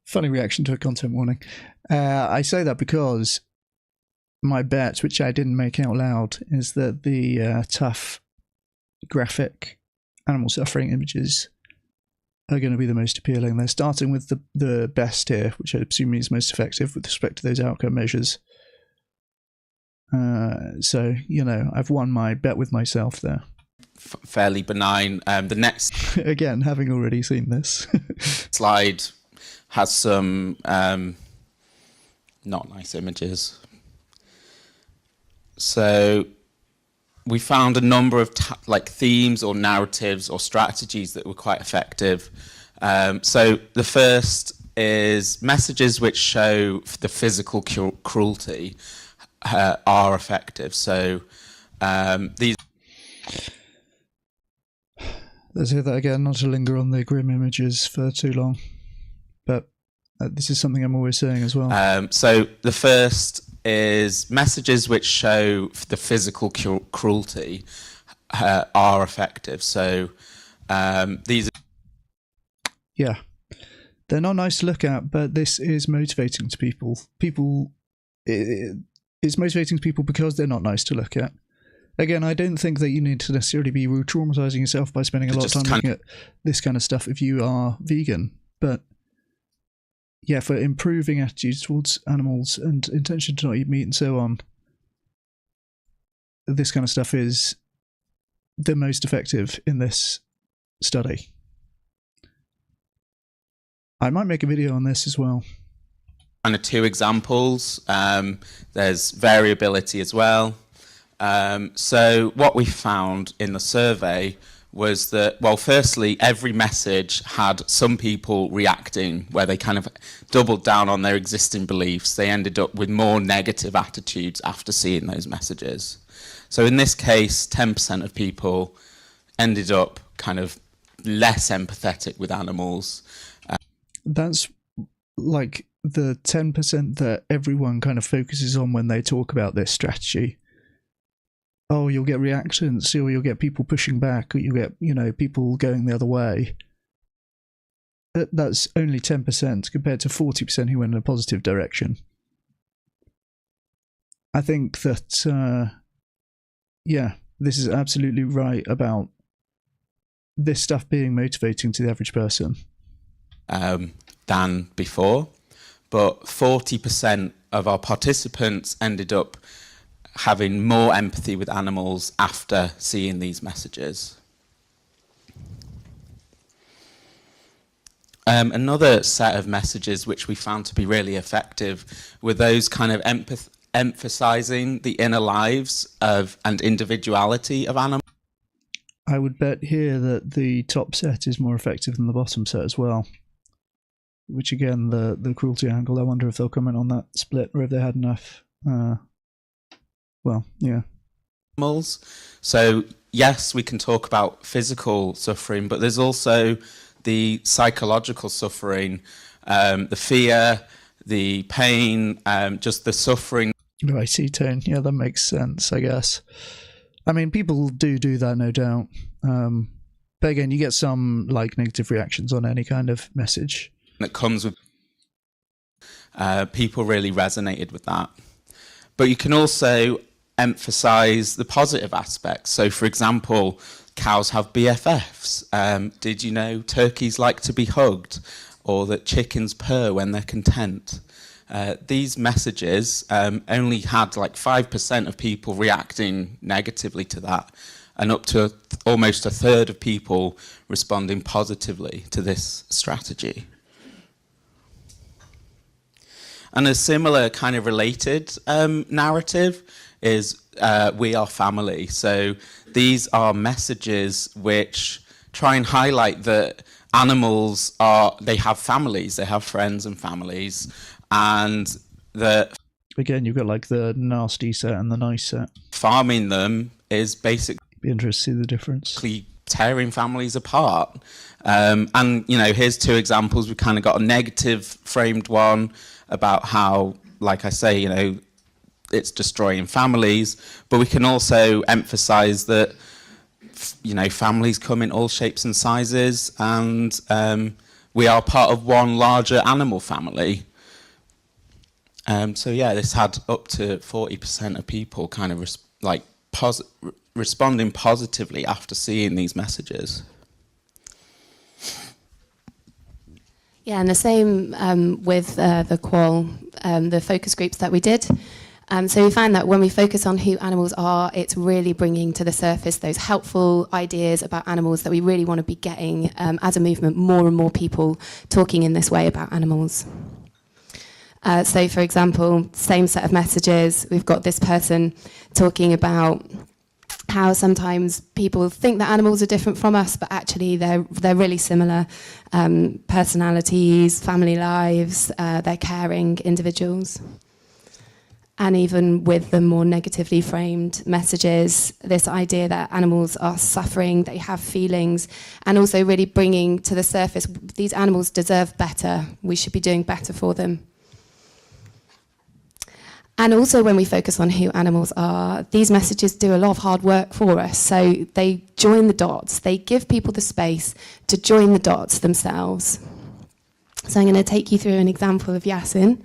Funny reaction to a content warning. I say that because my bet, which I didn't make out loud, is that the tough, graphic, animal suffering images are going to be the most appealing. They're starting with the best here, which I assume is most effective with respect to those outcome measures. So, I've won my bet with myself there. Fairly benign. The next... Again, having already seen this. slide has some not nice images. So we found a number of themes or narratives or strategies that were quite effective. So the first is messages which show the physical cruelty are effective. So these... Let's hear that again, not to linger on the grim images for too long. But this is something I'm always saying as well. So the first is messages which show the physical cruelty are effective. So these... Yeah. They're not nice to look at, but this is motivating to people. It's motivating to people because they're not nice to look at. Again, I don't think that you need to necessarily be traumatizing yourself by spending a lot of time looking at this kind of stuff if you are vegan. But yeah, for improving attitudes towards animals and intention to not eat meat and so on, this kind of stuff is the most effective in this study. I might make a video on this as well. Kind of two examples. There's variability as well. So what we found in the survey was that, well, firstly, every message had some people reacting where they kind of doubled down on their existing beliefs. They ended up with more negative attitudes after seeing those messages. So in this case, 10% of people ended up kind of less empathetic with animals. That's like the 10% that everyone kind of focuses on when they talk about this strategy. Oh, you'll get reactions, or you'll get people pushing back, or you'll get, you know, people going the other way. That's only 10% compared to 40% who went in a positive direction. I think that, yeah, this is absolutely right about this stuff being motivating to the average person. Than before, but 40% of our participants ended up having more empathy with animals after seeing these messages. Another set of messages which we found to be really effective were those kind of emphasizing the inner lives of and individuality of animals. I would bet here that the top set is more effective than the bottom set as well. Which again, the cruelty angle, I wonder if they'll comment on that split or if they had enough. Well, yeah. Animals. So yes, we can talk about physical suffering, but there's also the psychological suffering, the fear, the pain, just the suffering. Righty, Tone. Yeah, that makes sense, I guess. I mean, people do that, no doubt. But again, you get some like negative reactions on any kind of message that comes with people really resonated with that. But you can also emphasize the positive aspects. So for example, cows have BFFs. Did you know turkeys like to be hugged? Or that chickens purr when they're content? These messages only had like 5% of people reacting negatively to that, and up to almost a third of people responding positively to this strategy. And a similar kind of related narrative is we are family. So these are messages which try and highlight that animals they have families, they have friends and families, and that again you've got like the nasty set and the nice set. Farming them is basically be interested to see the difference. Tearing families apart. And you know, here's two examples. We've kind of got a negative framed one about how, like I say, you know, it's destroying families, but we can also emphasize that, you know, families come in all shapes and sizes, and we are part of one larger animal family. So yeah, this had up to 40% of people kind of responding positively after seeing these messages. Yeah, and the same with the qual, the focus groups that we did. So we found that when we focus on who animals are, it's really bringing to the surface those helpful ideas about animals that we really want to be getting as a movement, more and more people talking in this way about animals. So for example, same set of messages, we've got this person talking about how sometimes people think that animals are different from us, but actually they're really similar. Personalities, family lives, they're caring individuals. And even with the more negatively framed messages, this idea that animals are suffering, they have feelings, and also really bringing to the surface, these animals deserve better, we should be doing better for them. And also when we focus on who animals are, these messages do a lot of hard work for us. So they join the dots. They give people the space to join the dots themselves. So I'm going to take you through an example of Yasin,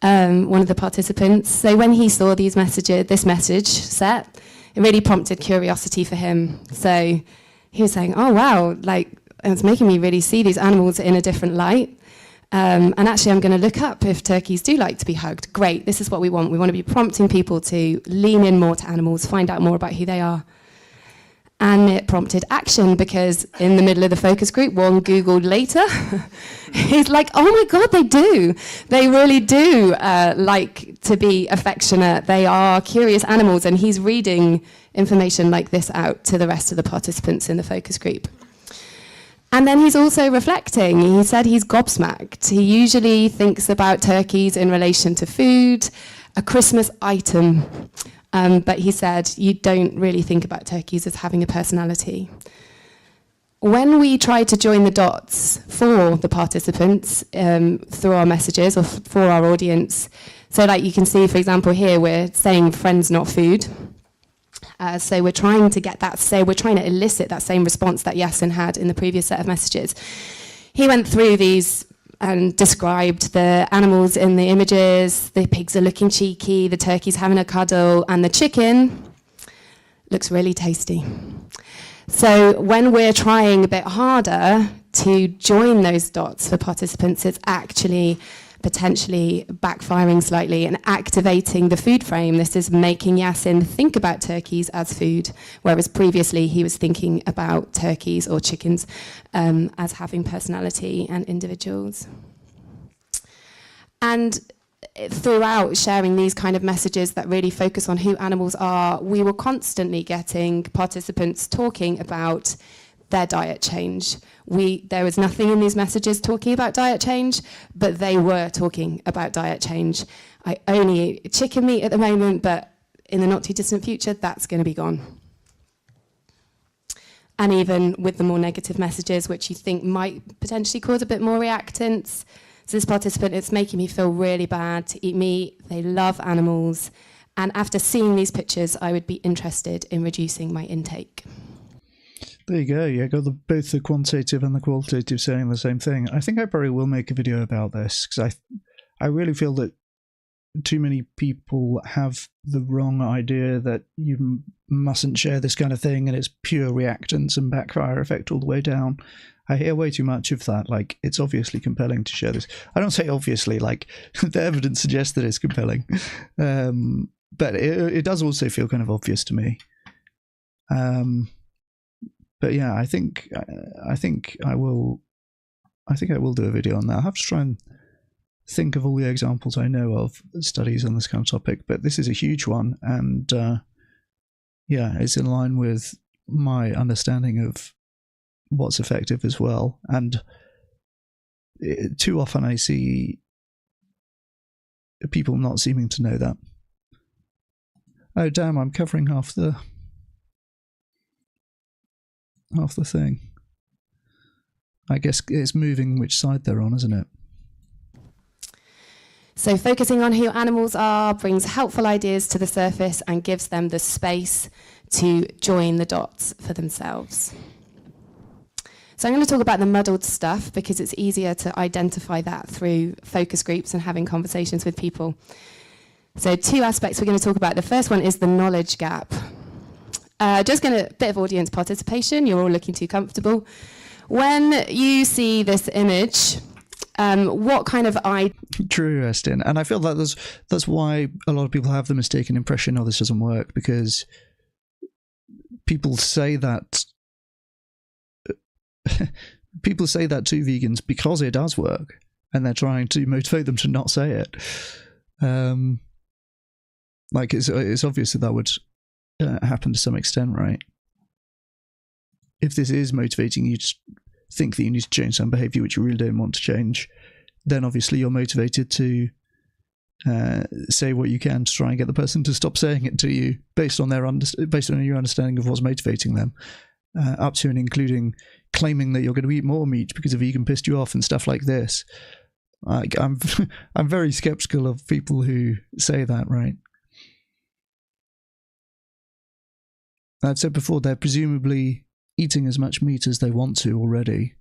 one of the participants. So when he saw this message set, it really prompted curiosity for him. So he was saying, oh, wow, like, it's making me really see these animals in a different light. And actually, I'm going to look up if turkeys do like to be hugged. Great, this is what we want. We want to be prompting people to lean in more to animals, find out more about who they are. And it prompted action, because in the middle of the focus group, one Googled later, he's like, oh my God, they do. They really do like to be affectionate. They are curious animals. And he's reading information like this out to the rest of the participants in the focus group. And then he's also reflecting. He said he's gobsmacked. He usually thinks about turkeys in relation to food, a Christmas item. But he said, you don't really think about turkeys as having a personality. When we tried to join the dots for the participants through our messages or for our audience, so like you can see, for example, here we're saying friends, not food. So we're trying to get that, we're trying to elicit that same response that Yasin had in the previous set of messages. He went through these and described the animals in the images. The pigs are looking cheeky, the turkey's having a cuddle, and the chicken looks really tasty. So when we're trying a bit harder to join those dots for participants, it's actually potentially backfiring slightly and activating the food frame. This is making Yasin think about turkeys as food, whereas previously he was thinking about turkeys or chickens as having personality and individuals. And throughout sharing these kind of messages that really focus on who animals are, we were constantly getting participants talking about their diet change. There was nothing in these messages talking about diet change, but they were talking about diet change. I only eat chicken meat at the moment, but in the not too distant future, that's going to be gone. And even with the more negative messages, which you think might potentially cause a bit more reactance. So this participant, it's making me feel really bad to eat meat. They love animals. And after seeing these pictures, I would be interested in reducing my intake. There you go. Yeah, got both the quantitative and the qualitative saying the same thing. I think I probably will make a video about this, because I really feel that too many people have the wrong idea that you mustn't share this kind of thing and it's pure reactance and backfire effect all the way down. I hear way too much of that. Like, it's obviously compelling to share this. I don't say obviously, like, the evidence suggests that it's compelling. But it does also feel kind of obvious to me. But yeah, I think I will do a video on that. I'll have to try and think of all the examples I know of studies on this kind of topic, but this is a huge one, and yeah, it's in line with my understanding of what's effective as well. And too often I see people not seeming to know that. Oh damn, I'm covering half the thing. I guess it's moving which side they're on, isn't it? So focusing on who animals are brings helpful ideas to the surface and gives them the space to join the dots for themselves. So I'm going to talk about the muddled stuff because it's easier to identify that through focus groups and having conversations with people. So 2 aspects we're going to talk about. The first one is the knowledge gap. Just going to, bit of audience participation. You're all looking too comfortable. When you see this image, what kind of True, Estin. And I feel that that's why a lot of people have the mistaken impression, oh, this doesn't work, because people say that people say that to vegans because it does work, and they're trying to motivate them to not say it. Like it's obvious that would happen to some extent, right? If this is motivating you to think that you need to change some behavior which you really don't want to change, then obviously you're motivated to say what you can to try and get the person to stop saying it to you based on your understanding of what's motivating them, up to and including claiming that you're going to eat more meat because a vegan pissed you off and stuff like this. Like, I'm very skeptical of people who say that, right? I've said before, they're presumably eating as much meat as they want to already.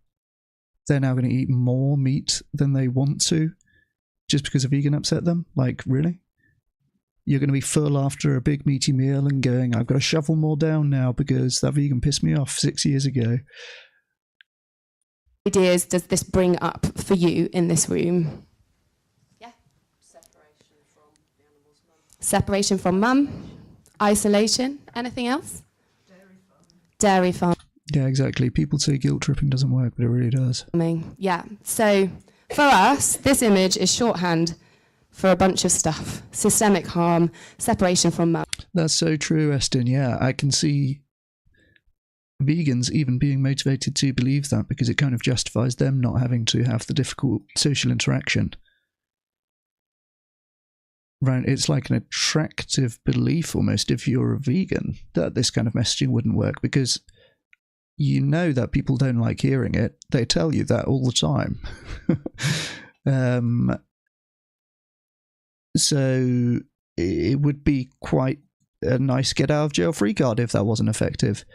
They're now going to eat more meat than they want to just because a vegan upset them? Like, really? You're going to be full after a big meaty meal and going, I've got to shovel more down now because that vegan pissed me off 6 years ago. ideas does this bring up for you in this room? Yeah. Separation from mum. Isolation. Anything else? Dairy farm. Yeah, exactly. People say guilt tripping doesn't work, but it really does. Yeah. So for us, this image is shorthand for a bunch of stuff. Systemic harm, separation from mum. That's so true, Estin. Yeah, I can see vegans even being motivated to believe that because it kind of justifies them not having to have the difficult social interaction. Right, it's like an attractive belief almost if you're a vegan that this kind of messaging wouldn't work because you know that people don't like hearing it. They tell you that all the time. So it would be quite a nice get out of jail free card if that wasn't effective,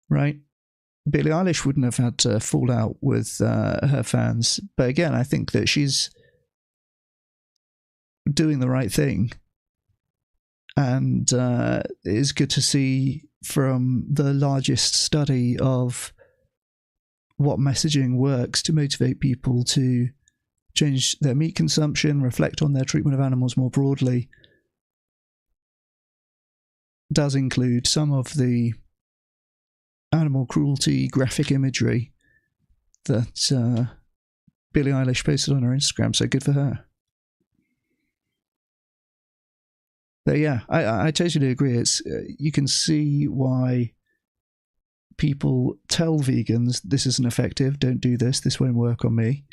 right? Billie Eilish wouldn't have had to fall out with her fans, but again, I think that she's doing the right thing, and it's good to see from the largest study of what messaging works to motivate people to change their meat consumption, reflect on their treatment of animals more broadly, does include some of the animal cruelty graphic imagery that Billie Eilish posted on her Instagram, so good for her. But yeah, I totally agree. It's you can see why people tell vegans this isn't effective, don't do this, this won't work on me.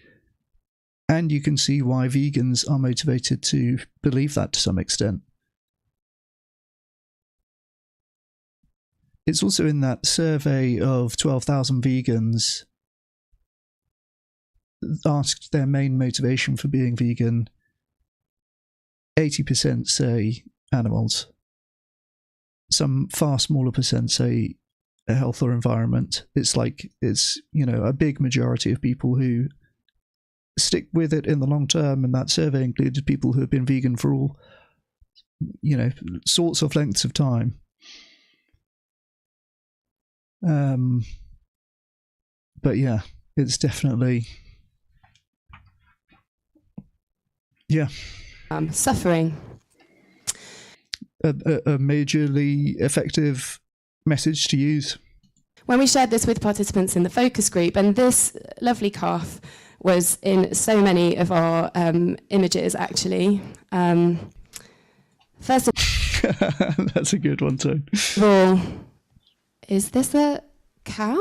And you can see why vegans are motivated to believe that to some extent. It's also in that survey of 12,000 vegans asked their main motivation for being vegan. 80% say animals. Some far smaller percent say health or environment. It's a big majority of people who stick with it in the long term, and that survey included people who have been vegan for all, sorts of lengths of time. But yeah, it's definitely, yeah. Suffering. A majorly effective message to use. When we shared this with participants in the focus group, and this lovely calf was in so many of our images, actually. First of That's a good one too. all, is this a cow?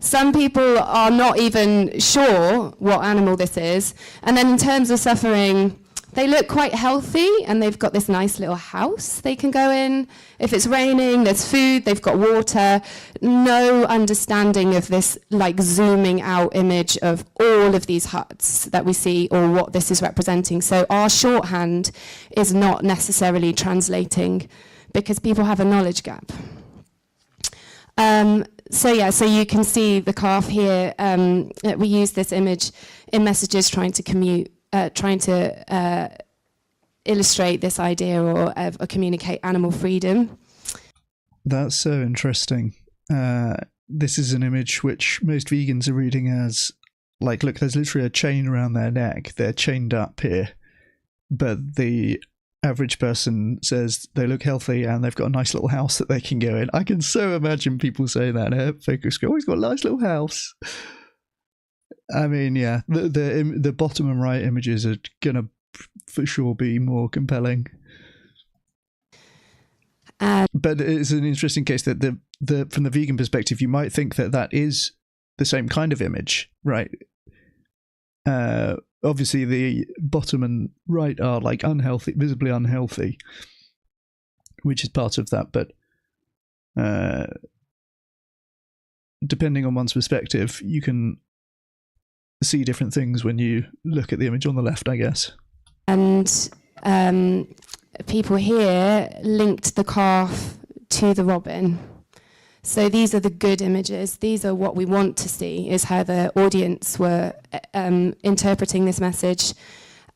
Some people are not even sure what animal this is. And then in terms of suffering, they look quite healthy, and they've got this nice little house they can go in. If it's raining, there's food, they've got water. No understanding of this zooming out image of all of these huts that we see or what this is representing. So our shorthand is not necessarily translating because people have a knowledge gap. So you can see the calf here. We use this image in messages trying to illustrate this idea or communicate animal freedom. That's so interesting. This is an image which most vegans are reading as, look, there's literally a chain around their neck. They're chained up here. But the average person says they look healthy and they've got a nice little house that they can go in. I can so imagine people saying that in a focus group. Oh, he's got a nice little house. I mean, yeah, the bottom and right images are gonna for sure be more compelling. But it's an interesting case that the from the vegan perspective, you might think that is the same kind of image, right? Obviously, the bottom and right are unhealthy, visibly unhealthy, which is part of that. But depending on one's perspective, you can see different things when you look at the image on the left, I guess. And people here linked the calf to the robin. So these are the good images. These are what we want to see, is how the audience were interpreting this message.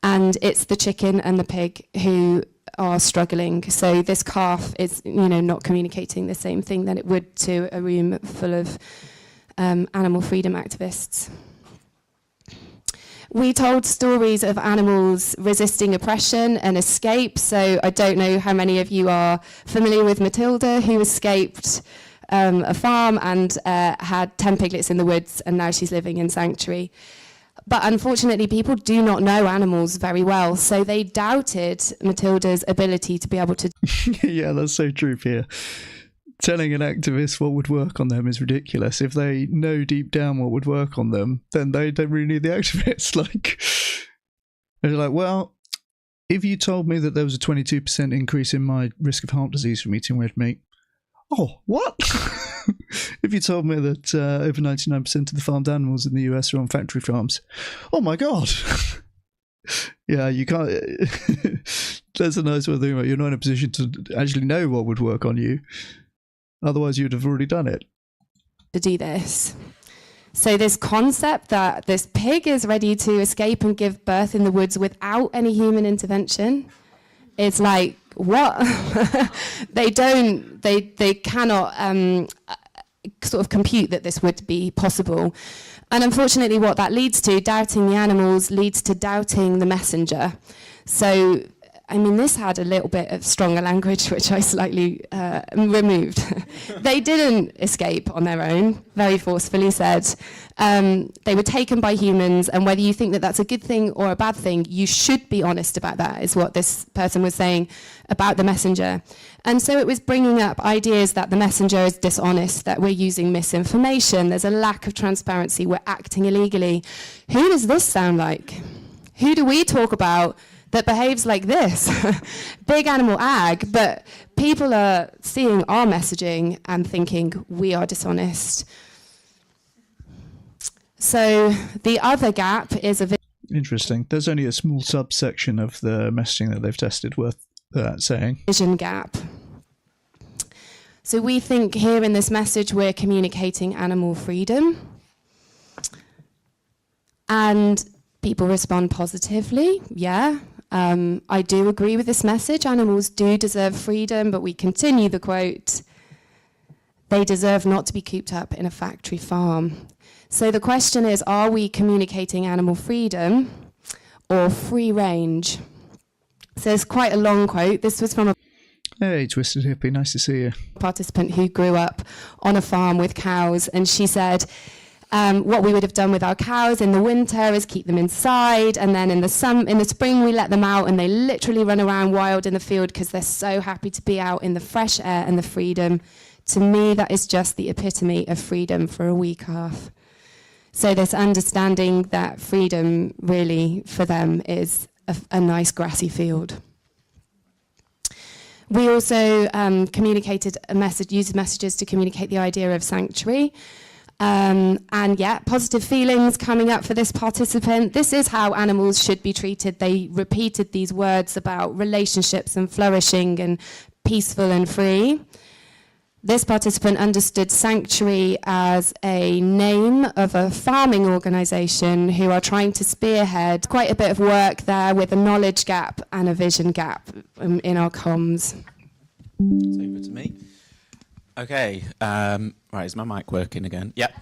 And it's the chicken and the pig who are struggling. So this calf is, not communicating the same thing that it would to a room full of animal freedom activists. We told stories of animals resisting oppression and escape. So I don't know how many of you are familiar with Matilda, who escaped a farm and had 10 piglets in the woods, and now she's living in sanctuary. But unfortunately, people do not know animals very well, so they doubted Matilda's ability to be able to... Yeah, that's so true, Pia. Telling an activist what would work on them is ridiculous. If they know deep down what would work on them, then they don't really need the activists. They're like, well, if you told me that there was a 22% increase in my risk of heart disease from eating red meat, oh, what? If you told me that over 99% of the farmed animals in the US are on factory farms, oh my God. Yeah, you can't. That's a nice way of thinking about it. You're not in a position to actually know what would work on you. Otherwise, you'd have already done it. To do this. So this concept that this pig is ready to escape and give birth in the woods without any human intervention, it's like, what? They cannot sort of compute that this would be possible. And unfortunately, what that leads to, doubting the animals, leads to doubting the messenger. So, I mean, this had a little bit of stronger language, which I slightly removed. They didn't escape on their own, very forcefully said. They were taken by humans, and whether you think that that's a good thing or a bad thing, you should be honest about that, is what this person was saying about the messenger. And so it was bringing up ideas that the messenger is dishonest, that we're using misinformation, there's a lack of transparency, we're acting illegally. Who does this sound like? Who do we talk about that behaves like this? Big animal ag, but people are seeing our messaging and thinking we are dishonest. So the other gap is a... Interesting. There's only a small subsection of the messaging that they've tested worth saying. Vision gap. So we think here in this message we're communicating animal freedom. And people respond positively, yeah. I do agree with this message. Animals do deserve freedom, but we continue the quote, they deserve not to be cooped up in a factory farm. So the question is, are we communicating animal freedom or free range? So it's quite a long quote. This was from a... Hey, Twisted Hippie, nice to see you. ...participant who grew up on a farm with cows, and she said, what we would have done with our cows in the winter is keep them inside, and then in the spring we let them out, and they literally run around wild in the field because they're so happy to be out in the fresh air and the freedom. To me, that is just the epitome of freedom for a wee calf. So this understanding that freedom really for them is a nice grassy field. We also communicated used messages to communicate the idea of sanctuary. And yeah, positive feelings coming up for this participant. This is how animals should be treated. They repeated these words about relationships and flourishing and peaceful and free. This participant understood sanctuary as a name of a farming organisation who are trying to spearhead quite a bit of work there with a knowledge gap and a vision gap in our comms. It's over to me. Okay, right, is my mic working again? Yep.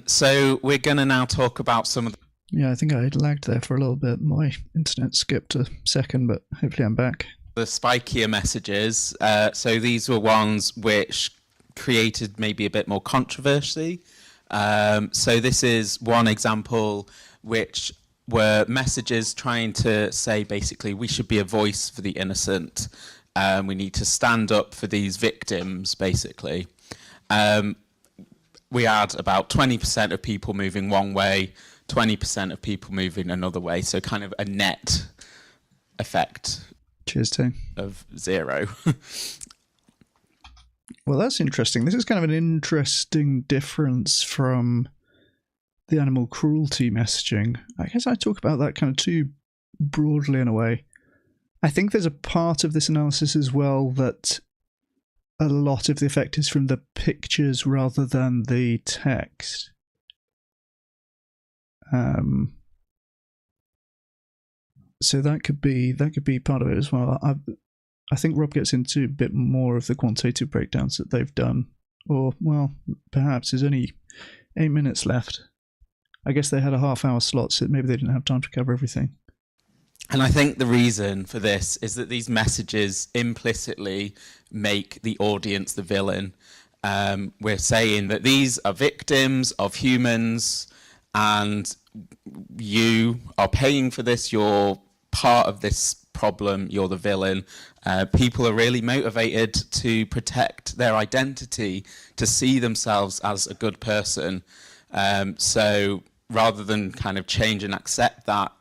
So we're going to now talk about some of the... Yeah, I think I lagged there for a little bit. My internet skipped a second, but hopefully I'm back. The spikier messages. So these were ones which created maybe a bit more controversy. So this is one example which were messages trying to say basically we should be a voice for the innocent. We need to stand up for these victims, basically. We had about 20% of people moving one way, 20% of people moving another way. So kind of a net effect. Cheers, Tim. Of 0. Well, that's interesting. This is kind of an interesting difference from the animal cruelty messaging. I guess I talk about that kind of too broadly in a way. I think there's a part of this analysis as well that a lot of the effect is from the pictures rather than the text. So that could be part of it as well. I think Rob gets into a bit more of the quantitative breakdowns that they've done Or, well, perhaps there's only 8 minutes left. I guess they had a half-hour slot, so maybe they didn't have time to cover everything. And I think the reason for this is that these messages implicitly make the audience the villain. We're saying that these are victims of humans, and you are paying for this, you're part of this problem, you're the villain. People are really motivated to protect their identity, to see themselves as a good person. So rather than kind of change and accept that,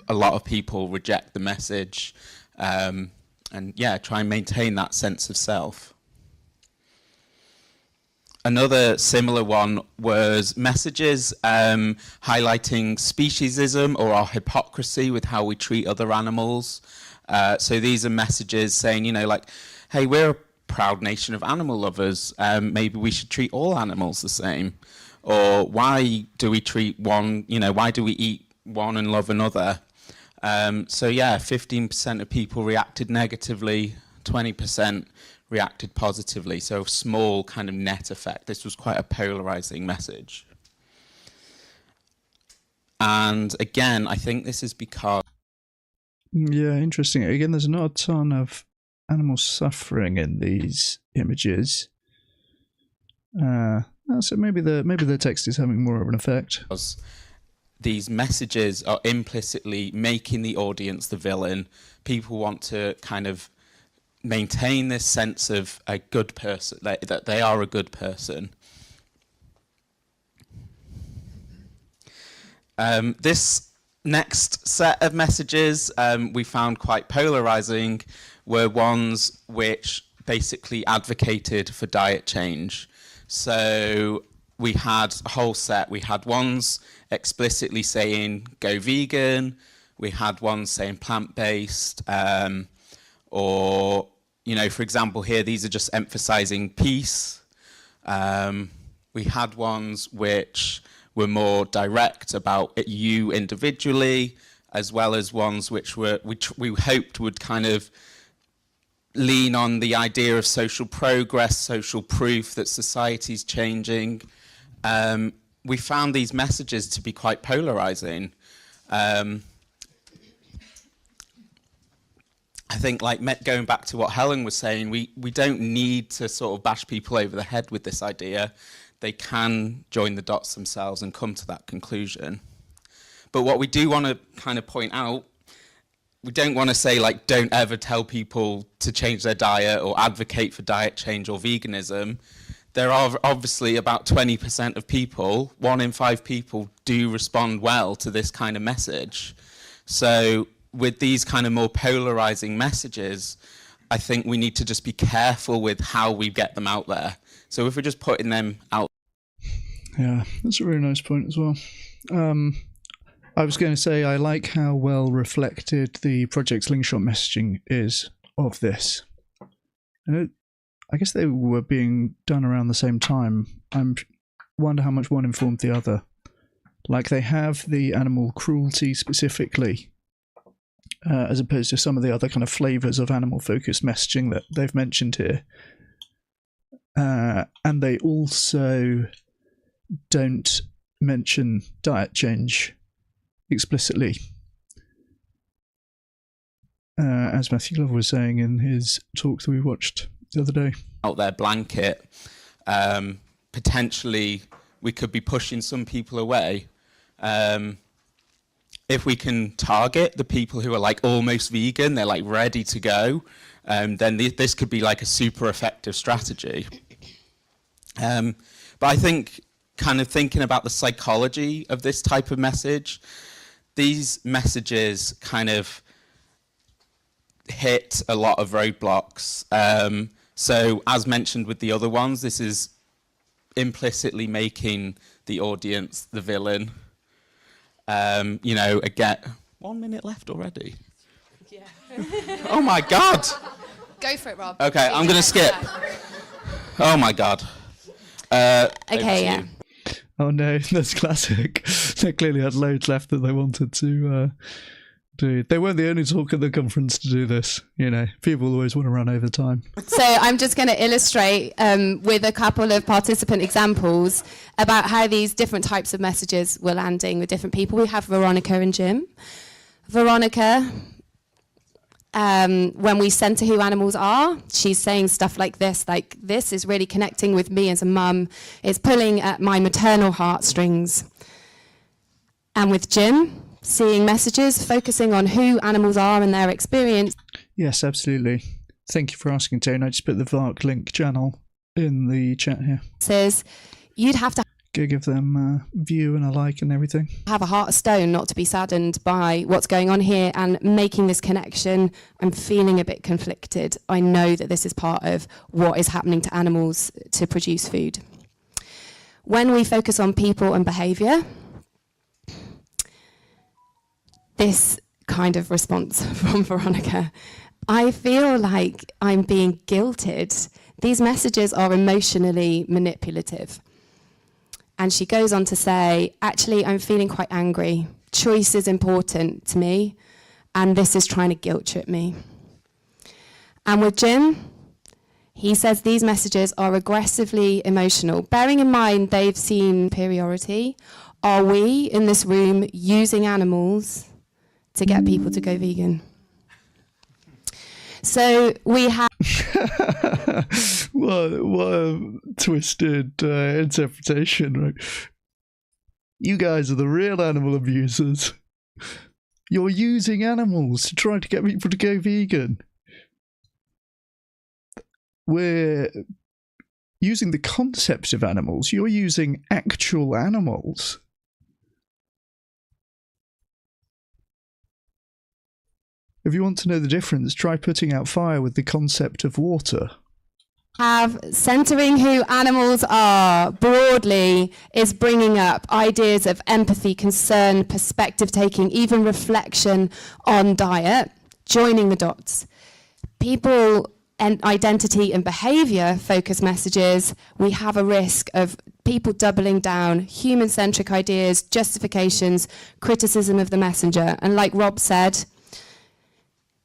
a lot of people reject the message and try and maintain that sense of self. Another similar one was messages highlighting speciesism or our hypocrisy with how we treat other animals. So these are messages saying, you know, like, hey, we're a proud nation of animal lovers. Maybe we should treat all animals the same. Or why do we treat one, you know, why do we eat one and love another? 15% of people reacted negatively, 20% reacted positively. So a small kind of net effect. This was quite a polarizing message. And again, I think this is because... Yeah, interesting. Again, there's not a ton of animal suffering in these images. So maybe the text is having more of an effect. These messages are implicitly making the audience the villain. People want to kind of maintain this sense of a good person, that they are a good person. This next set of messages we found quite polarizing were ones which basically advocated for diet change. So we had a whole set. We had ones explicitly saying go vegan. We had ones saying plant-based, or, you know, for example, here, these are just emphasizing peace. We had ones which were more direct about you individually, as well as ones which we hoped would kind of lean on the idea of social progress, social proof that society's changing. We found these messages to be quite polarizing. I think, like, going back to what Helen was saying, we don't need to sort of bash people over the head with this idea. They can join the dots themselves and come to that conclusion. But what we do want to kind of point out, we don't want to say, like, don't ever tell people to change their diet or advocate for diet change or veganism. There are obviously about 20% of people, 1 in 5 people, do respond well to this kind of message. So with these kind of more polarizing messages, I think we need to just be careful with how we get them out there. So if we're just putting them out. Yeah, that's a really nice point as well. I was going to say, I like how well reflected the Project Slingshot messaging is of this. I guess they were being done around the same time. I wonder how much one informed the other. Like, they have the animal cruelty specifically, as opposed to some of the other kind of flavours of animal-focused messaging that they've mentioned here. And they also don't mention diet change explicitly. As Matthew Glover was saying in his talk that we watched the other day. Out their blanket, potentially we could be pushing some people away. If we can target the people who are like almost vegan, they're like ready to go, then this could be like a super effective strategy. But I think, kind of thinking about the psychology of this type of message, these messages kind of hit a lot of roadblocks. So as mentioned with the other ones, this is implicitly making the audience the villain. You know, again, 1 minute left already. Yeah. Oh my God. Go for it, Rob. Okay, I'm going to skip. Oh my God. Okay, yeah. Oh no, that's classic. They clearly had loads left that they wanted to Dude, they weren't the only talk at the conference to do this. You know, people always want to run over time. So I'm just going to illustrate with a couple of participant examples about how these different types of messages were landing with different people. We have Veronica and Jim. Veronica, when we center who animals are, she's saying stuff like this is really connecting with me as a mum. It's pulling at my maternal heartstrings. And with Jim, seeing messages, focusing on who animals are and their experience. Yes, absolutely. Thank you for asking, Tone. I just put the VARC link channel in the chat here. Says you'd have to Go give them a view and a like and everything. have a heart of stone not to be saddened by what's going on here and making this connection. I'm feeling a bit conflicted. I know that this is part of what is happening to animals to produce food. When we focus on people and behaviour, this kind of response from Veronica, I feel like I'm being guilted. These messages are emotionally manipulative. And she goes on to say, actually, I'm feeling quite angry. Choice is important to me, and this is trying to guilt trip me. And with Jim, he says these messages are aggressively emotional. Bearing in mind they've seen superiority, are we in this room using animals to get people to go vegan? So we have... what a twisted interpretation, right? You guys are the real animal abusers. You're using animals to try to get people to go vegan. We're using the concept of animals. You're using actual animals. If you want to know the difference, try putting out fire with the concept of water. Have centering who animals are broadly is bringing up ideas of empathy, concern, perspective taking, even reflection on diet, joining the dots. People and identity and behavior focus messages, we have a risk of people doubling down, human-centric ideas, justifications, criticism of the messenger. And like Rob said,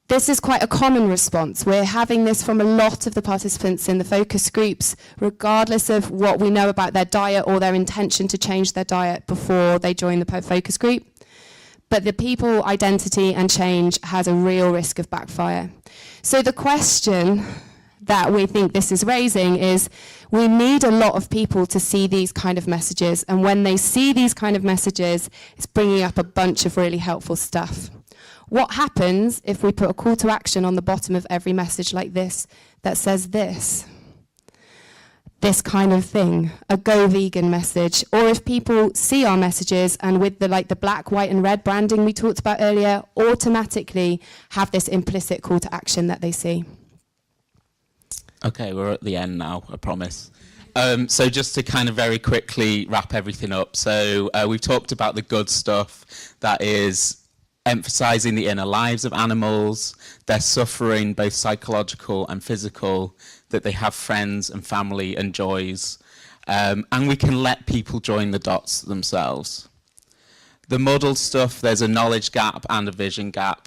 this is quite a common response. We're having this from a lot of the participants in the focus groups, regardless of what we know about their diet or their intention to change their diet before they join the focus group. But the people identity and change has a real risk of backfire. So the question that we think this is raising is we need a lot of people to see these kind of messages. And when they see these kind of messages, it's bringing up a bunch of really helpful stuff. What happens if we put a call to action on the bottom of every message like this that says this kind of thing, a go vegan message? Or if people see our messages and with the black, white and red branding we talked about earlier, automatically have this implicit call to action that they see. Okay, we're at the end now, I promise. So just to kind of very quickly wrap everything up. So we've talked about the good stuff, that is emphasizing the inner lives of animals, their suffering, both psychological and physical, that they have friends and family and joys, and we can let people join the dots themselves. The muddled stuff, there's a knowledge gap and a vision gap.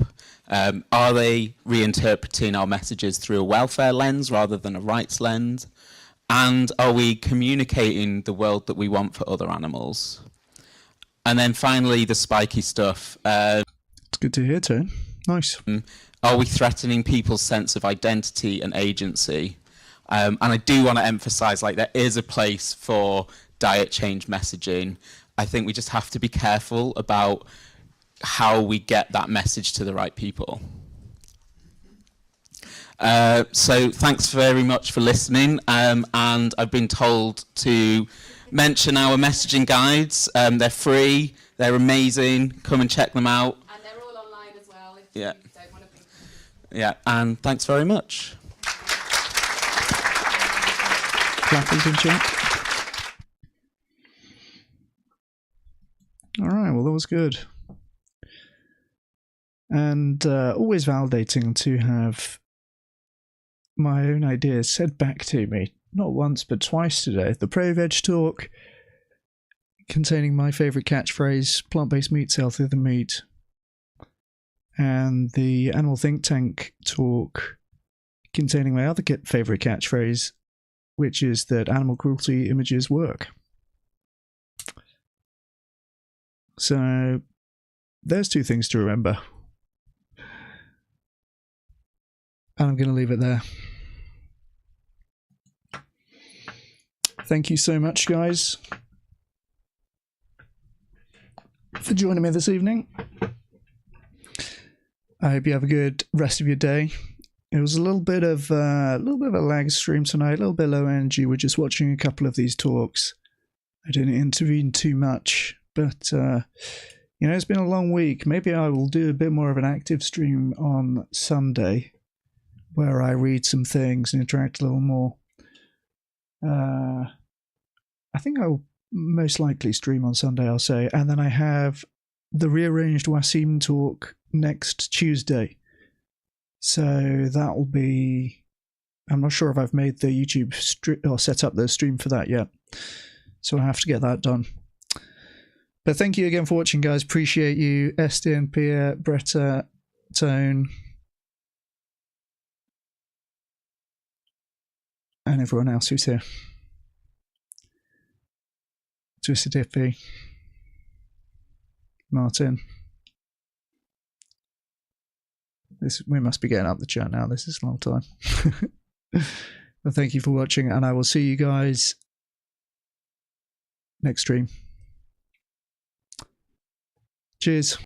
Are they reinterpreting our messages through a welfare lens rather than a rights lens? And are we communicating the world that we want for other animals? And then finally, the spiky stuff. It's good to hear, Tone. Nice. Are we threatening people's sense of identity and agency? And I do want to emphasize, there is a place for diet change messaging. I think we just have to be careful about how we get that message to the right people. So thanks very much for listening. And I've been told to mention our messaging guides. They're free. They're amazing. Come and check them out. And they're all online as well if you don't want to be. Yeah, and thanks very much. Clappers in chat. All right, well, that was good. And always validating to have my own ideas said back to me, not once but twice today. The Pro-Veg talk containing my favourite catchphrase, plant-based meat's healthier than meat. and the Animal Think Tank talk containing my other favourite catchphrase, which is that animal cruelty images work. So there's two things to remember. And I'm going to leave it there. Thank you so much, guys, for joining me this evening. I hope you have a good rest of your day. It was a little bit of a lag stream tonight, a little bit low energy. We're just watching a couple of these talks. I didn't intervene too much, but it's been a long week. Maybe I will do a bit more of an active stream on Sunday, where I read some things and interact a little more. I think I'll most likely stream on Sunday, I'll say, and then I have the rearranged Wasim talk next Tuesday. So that will be... I'm not sure if I've made the YouTube or set up the stream for that yet. So I have to get that done. But thank you again for watching, guys. Appreciate you. Estin, Pia, Bretta, Tone, and everyone else who's here. Twisted Hippie, Martin. We must be getting up the chat now. This is a long time. But thank you for watching, and I will see you guys next stream. Cheers.